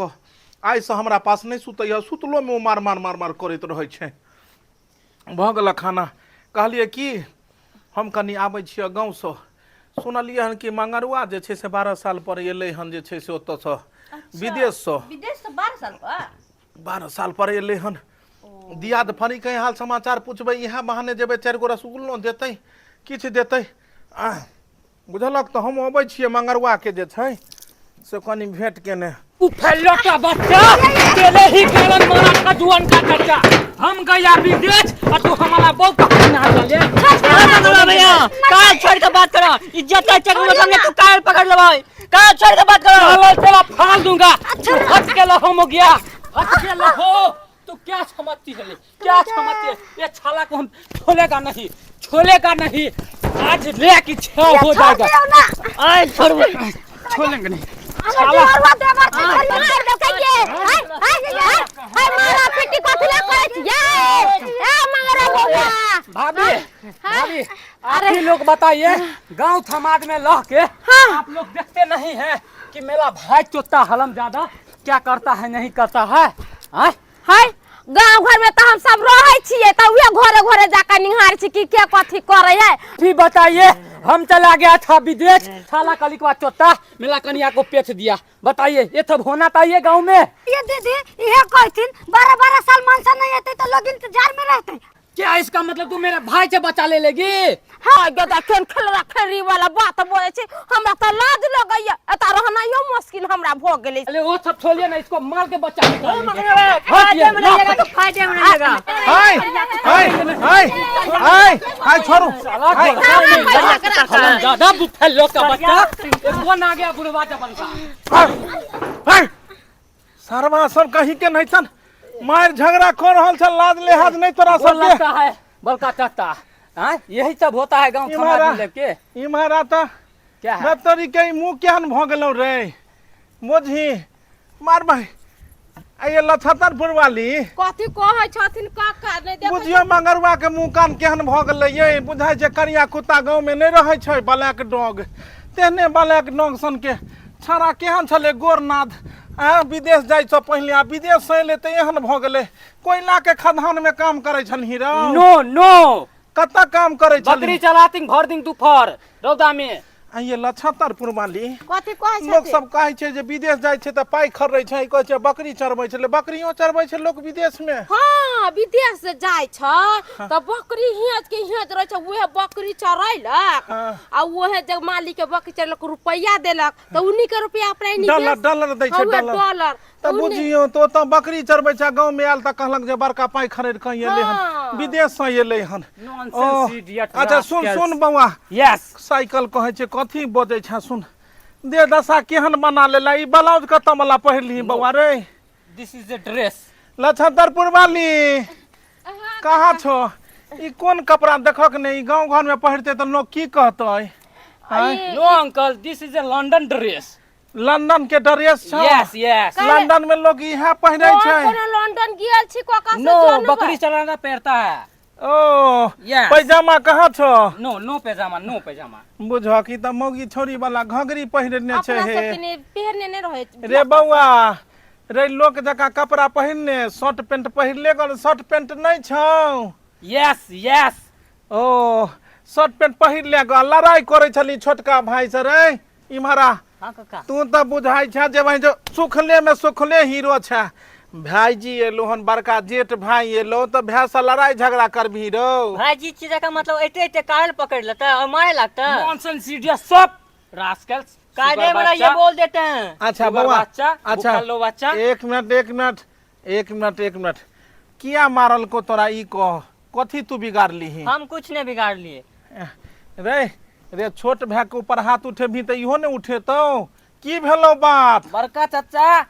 आई से हमरा पास नहीं सुतैया सुतलो में मार मार मार मार करैत रहै छै भ गेल खाना कहलिए कि हम कनी आबै छियै गांव से सुनलिए हन कि मंगरुआ जे छै से 12 साल पर एलै हन जे छै से ओत से विदेश से 12 साल पर 12 साल पर एले हन दियाद फरी के हाल समाचार पूछबै इहा बहाने जेबै 4 गो रसगुल्लो देतै किछ देतै बुझलक तो हम अबै छियै मंगरवा के जे छै से कनी भेंट केने उफेलो का बच्चा तेरे ही कारण मारा खजुआन का खर्चा हम गया विदेश और तू हमारा बहु का ना ले मंगरवा भैया काल छोड़ के बात करो इज्जत का चक्कर में हमने तू काल पकड़ लो भाई काल छोड़ के बात करो चलो तेरा फाड़ दूंगा हट के लो हो गया हट के लो हो तू क्या समझती है क्या समझती है ये छाला को हम छोड़ेगा नहीं आज ले की छाव हो जाएगा आए छोड़ेंगे नहीं छाला मार दो कहिए हाय मारा पिटी कथला कहत ये ए मंगरा होगा भाभी आप ही लोग बताइए गांव समाज में लह के आप लोग देखते नहीं हैं कि मेरा भाई चोता हलम ज्यादा क्या करता है नहीं करता है हाय गांव घर में तो हम सब रहे छिए त उहे घरे घरे जाकर निहार छी कि के कथी करे है भी बताइए हम चला गया था विदेश छाला कलिकवा चोता मेरा कन्या को पेच दिया बताइए ये सब होना चाहिए गांव में ये दीदी ये कहथिन 12 साल मनसा नहीं आते तो लोग इंतजार में रहते क्या इसका मतलब तू मेरे भाई से बचा ले लेगी हां गदा खेल खेरी वाला बात बोले छी हमरा त लाज लगैया एता रहना यो मुश्किल हमरा भ गेलै अरे वो सब छोड़िए ना इसको मार के बचा फायदे में लगेगा तो फायदे में लगेगा हाय छोड़ो ज्यादा बुफेलो का बच्चा कौन आ गया बुढ़वा जबन का सरवा सब कहीं के नहीं छन मार झगड़ा कर रहल छ लाज लिहाज नहीं तोरा सब लगता है बलका चाहता हां यही सब होता है गांव समाज में लेके इमारा त क्या है बतरी के मुंह केहन भ गेलौ रे मोझी मार भाई आये लछतरपुर वाली कथी कहै छथिन काका नै देख बुझियो मंगरवा के मुंह कान केहन भ गेलै ये बुझाय जे करिया कुत्ता गांव में नहीं रहै छै ब्लैक डॉग तेने ब्लैक डॉग सन के छाड़ा केहन छले गोरनाथ विदेश जाय छ पहिले आ विदेश से ले त एहन भ गेलै कोयला के खदान में काम करे छलही रे नो कत्ता काम करे छलही बकरी चलाती भर दिन दुपहर रौदा में आये लछतरपुर वाली कथी कहै लोग सब कहै छै जे विदेश जाय छै त पाई खर्रै छै कहै छै बकरी चरबै छै बकरियो चरबै छै लोग विदेश में हां विदेश से जाय छ त बकरी हियाज के हियाज रह छ उहे बकरी चरैलक आ उहे जब मालिक के बकरी चरलक रुपया देलक त उन्हीं के रुपया अपने निवेश डॉलर दै छै डॉलर त बुझियो तो बकरी चरबै छै गांव में आयल त कहलक जे बड़का पाई खरीद के एले हन विदेश से एले हन अच्छा सुन बौआ यस साइकिल कहै छै कथी बजै छ सुन दे दशा केहन बना लेला ई ब्लाउज कतम वाला पहिरली बौआ रे दिस इज द ड्रेस लछतरपुर वाली कहाँ छो ई कोन कपड़ा देखक नहीं गांव घर में पहिरते त लोग की कहतै no uncle this is a London dress London के ड्रेस छ यस लंदन में लोग इहा पहिरै छै कोनो लंदन गेल छी कोका से नो बकरी चलाना पड़ता है ओ Yes. पैजामा कहाँ छो नो पैजामा बुझ की त मौगी छोरी वाला घघरी पहिरने छै अपना हे सबके पहनने नहीं रहे रे बौआ रे लोक जका कपड़ा पहिरने शर्ट पैंट पहिरले गल शर्ट पैंट नहीं छौ यस ओ शर्ट पैंट पहिरले गल लड़ाई करे छली छोटका भाई से रे इमहरा हां काका तू त बुझाई छ जे भाई जो सुखले में सुखले हीरो छ भाईजी एलो हन बड़का जेठ भाई एलो तो भै से लड़ाई झगड़ा करबी रो भाईजी चीज का मतलब एते काल पकड़ लेता और मारे लगता नॉनसेंस इडियट सब रास्कल्स कायदे में ये बोल देते हैं अच्छा बाबा अच्छा लो बच्चा एक मिनट किया मारल को तोरा ई कह कथी तू बिगाड़ ली हम कुछ नहीं बिगाड़ लिए रे छोट भाई के ऊपर हाथ उठेबी त इहो ने उठेतौ की भेलो बात बड़का चाचा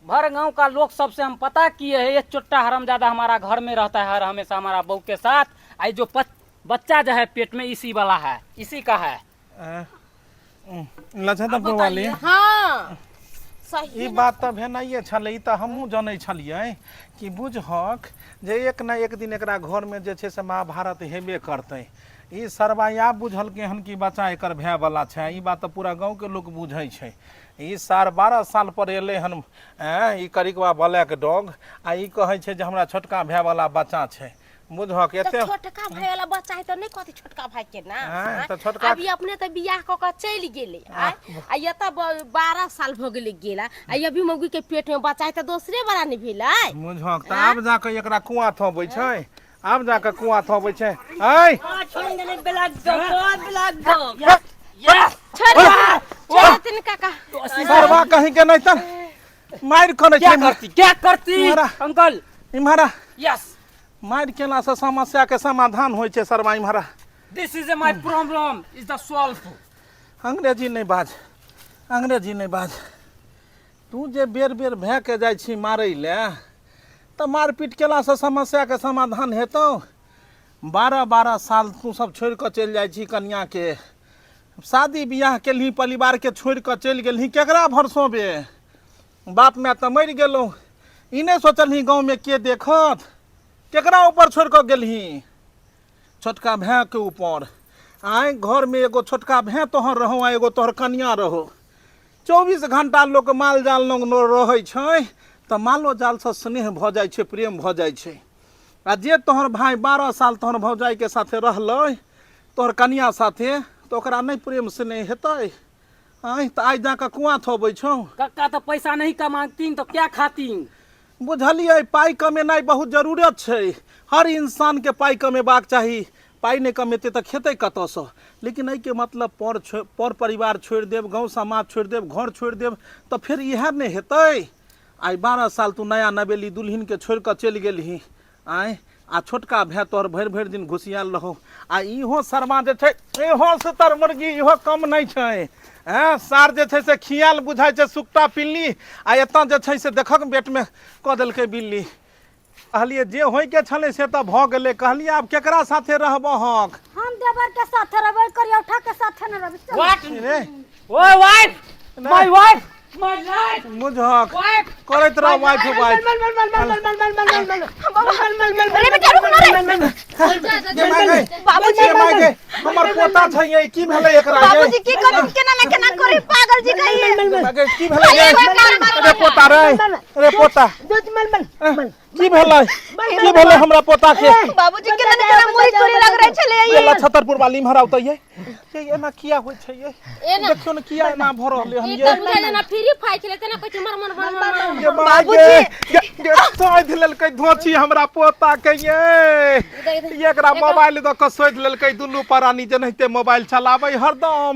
भर गांव का लोग सबसे हम पता किए है ये चोट्टा हरामजादा हमारा घर में रहता है हमेशा हमारा बहू के साथ आई जो बच्चा जो है पेट में इसी वाला है इसी का है लछतरपुर वाली हां सही ई बात त भेनाइए छले ई त हमहू जानै छलियै कि बुझहक जे एक ना एक दिन एकरा घर में जे छै से महाभारत हेबे करतै ई सरवाया बुझल के हन कि बच्चा एकर भय वाला छै ई बात त पूरा गांव के लोग बुझै छै ई 12 साल पर एले हन ई करिकवा ब्लैक डॉग आ ई कहै छै जे हमरा छोटका भय वाला बच्चा छै बुझक तो एते छोटका भाई वाला बच्चा है तो नहीं कहती छोटका भाई के ना हाँ, तो छोटका अभी अपने तो बियाह क के चल गेले आ ये तो 12 साल भ गेले गेला आ अभी मौगी के पेट में बच्चा है तो दूसरे बड़ा नहीं भेलै बुझक त आब जाके एकरा कुआं थबै छै आब जाके कुआं थबै छै ऐ छोड़ देने ब्लैक दो चल तीन काका सरवा कहीं के नहीं त मार कोने छै क्या करती इम्हरा। अंकल इम्हरा यस मार केला से समस्या के समाधान होय छै सरवा इम्हरा this is my problem is the solve अंग्रेजी नहीं बाज अंग्रेजी नहीं बाज तू जे बेर बेर भै के जाइ छी मारै ले त मारपीट केला से समस्या के समाधान हेतौ 12 साल तू सब छोड़ के चल जाइ छी कन्या के शादी बियाह केलही परिवार के छोड़ के चल गेलही केकरा भरसो बे बाप मैं त मर गेलौ ई नहीं सोचलही गाँव में के देखत केकरा ऊपर छोड़ के गेलही छोटका भै के ऊपर आए घर में एगो छोटका भै तोहर रहो आ एगो तोहर कन्या रहो 24 घंटा लोग माल जाल लग रहै छै त मालो जाल से स्नेह भ जाइ छै प्रेम भ जाइ छै आ जे तोहर भाई 12 साल तोहर भौजाई के साथे रहलै तोहर कन्या साथे तो ओकरा नहीं प्रेम स्नेह हेतै आए त आइ जाके कुआं थोबै छौ कक्का तो पैसा नहीं कमातीन तो क्या खातीन बुझलिए पाई कमेनाइ बहुत जरूरत छै हर इंसान के पाई कमेबाक चाही पाई नहीं कमेते तो खेते कत से लेकिन एहि के मतलब पर परिवार छोड़ देव गाँव समाज छोड़ देव घर छोड़ देव तो फिर यह नहीं हेतै आई 12 साल तू नया नवेली दुल्हन के छोड़ कर चल गेलही आए आ छोटका भै तोहर भर दिन घुसियाल रहो आ इहो शर्मा जे छै इहो से तर मुर्गी इहो कम नहीं छै सार जे छै से खियाल बुझाइ छै सुक्ता पिल्ली आ एतऽ जे छै से देखक बेट में कऽ देलकै बिल्ली कहलिए जे होय के छले से तऽ भऽ गेलै कहलिए आब केकरा साथे रहबहक हम देवर के साथ रहबै करियौठा के साथ न रहबै व्हाट रे ओए wife my wife my life बुझक करैत रह वाइफ बाबूजी हमर पोता छै ये की भेलै एकरा बाबूजी की करै केना ना केना करै पागल जी कहिए की भेलै रे पोता रे पोता की भेलै हमरा पोता के बाबूजी केना ना केना मोहि तोरी लग रहे छले ये छतरपुर वाली में हराउतै ये एना किया होय छै ये देखियो न किया एना भर रहले हम ई तो बुझा जना फ्री फायर खेले तना कहै मर बाबूजी सोध लेलकै धोची हमरा पोता के ये एकरा मोबाइल द के सोध लेलकै दुनू प्राणी जेनाहिते मोबाइल चलाबै हरदम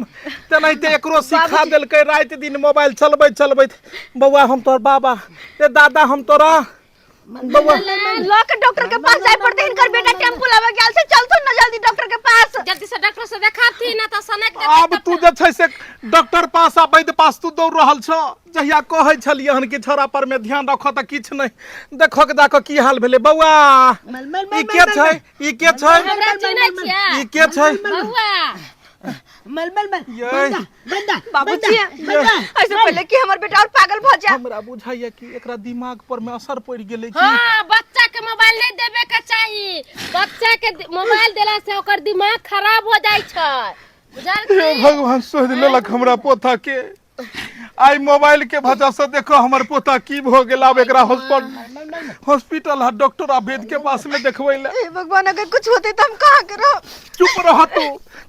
तेनाहिते एकरो सिखा देलकै रात दिन मोबाइल चलबैत बौआ हम तोर बाबा ए दादा हम तोरा बौआ लोक डॉक्टर के पास जाय पड़ते इनकर बेटा टेम्पू लावे गेल से चल तो न जल्दी डॉक्टर के पास जल्दी से डॉक्टर से देखाती ना तो सनक अब तू जे छै से डॉक्टर पास आ वैद्य पास तू दौड़ रहल छ जहिया कहै छलिए हन कि छोरा पर में ध्यान रख त किछ नहीं देखो के जाके की हाल भेलै बौआ ई के छै हमरा चिन्है छियै ई के छै बउआ बाबूजी ऐसे पहले कि हमर बेटा और पागल भ जा हमरा बुझाइए कि एकरा दिमाग पर में असर पड़ गेलै कि हां बच्चा के मोबाइल नहीं देबे के चाहिए बच्चा के मोबाइल देला से ओकर दिमाग खराब हो जाय छै बुझल हे भगवान सोच लेलक हमरा पोता के आई मोबाइल के वजह से देखो हमर पोता की भ गेल अब एकरा हॉस्पिटल है डॉक्टर आ वैद्य के पास में देखबै ले हे भगवान अगर कुछ होते तो हम कहां के रह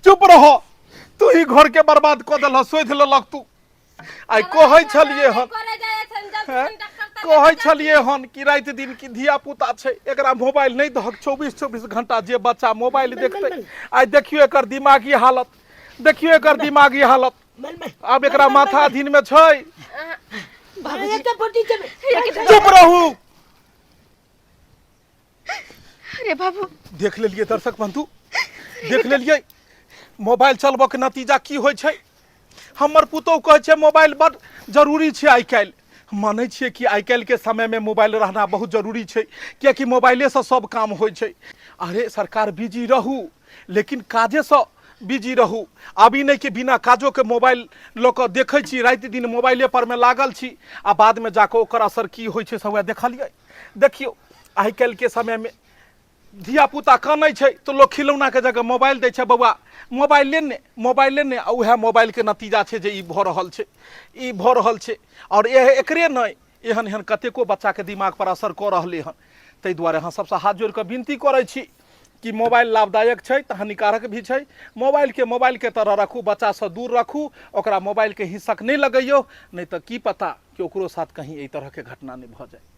चुप रह तू ही घर के बर्बाद क देल सोच लेलक तू आई कहै छलिए हन कि रात दिन की धिया पुता छै एकरा मोबाइल नहीं दहक 24 घंटा जे बच्चा मोबाइल देखते आई देखियो एकर दिमागी हालत अब एकरा माथा अधीन में छै चुप रहू अरे बाबू देख लेलिए दर्शक बंधु देख लेलिए मोबाइल चलबऽ के नतीजा की होइ छै हमर पुतौ कहै छै मोबाइल बड़ जरूरी छै आइ काल्हि मानै छियै कि आइ काल्हि के समय में मोबाइल रहना बहुत जरूरी छै कियाकि मोबाइले से सब काम होइ छै अरे सरकार बिजी रहू लेकिन काजे से बिजी रहू अभी नहीं कि बिना काजो के मोबाइल लऽ कऽ देखै छी रात दिन मोबाइले पर में लागल छी आ बाद में जाके ओकर असर की होइ छै सब देखलिए देखियो आइ काल्हि के समय में धिया पुता कानै छै तो लोग खिलौना के जगह मोबाइल दै छै बौआ मोबाइल ने आ उहे मोबाइल के नतीजा छै जे ई भऽ रहल छै और एकरे नहीं एहन कतेको बच्चा के दिमाग पर असर कऽ रहले हन ताहि दुआरे अहाँ सबसँ हाथ जोड़ि कऽ विनती करै छी कि मोबाइल लाभदायक छै तऽ हानिकारक भी छै। मोबाइलके तरह रखू, बच्चासँ दूर रखू, ओकरा मोबाइलके हिस्सक नहि लगैयौ, नहीं तऽ की पता कि ओकरो साथ कहीं एहि तरहके घटना नहीं भऽ जाए।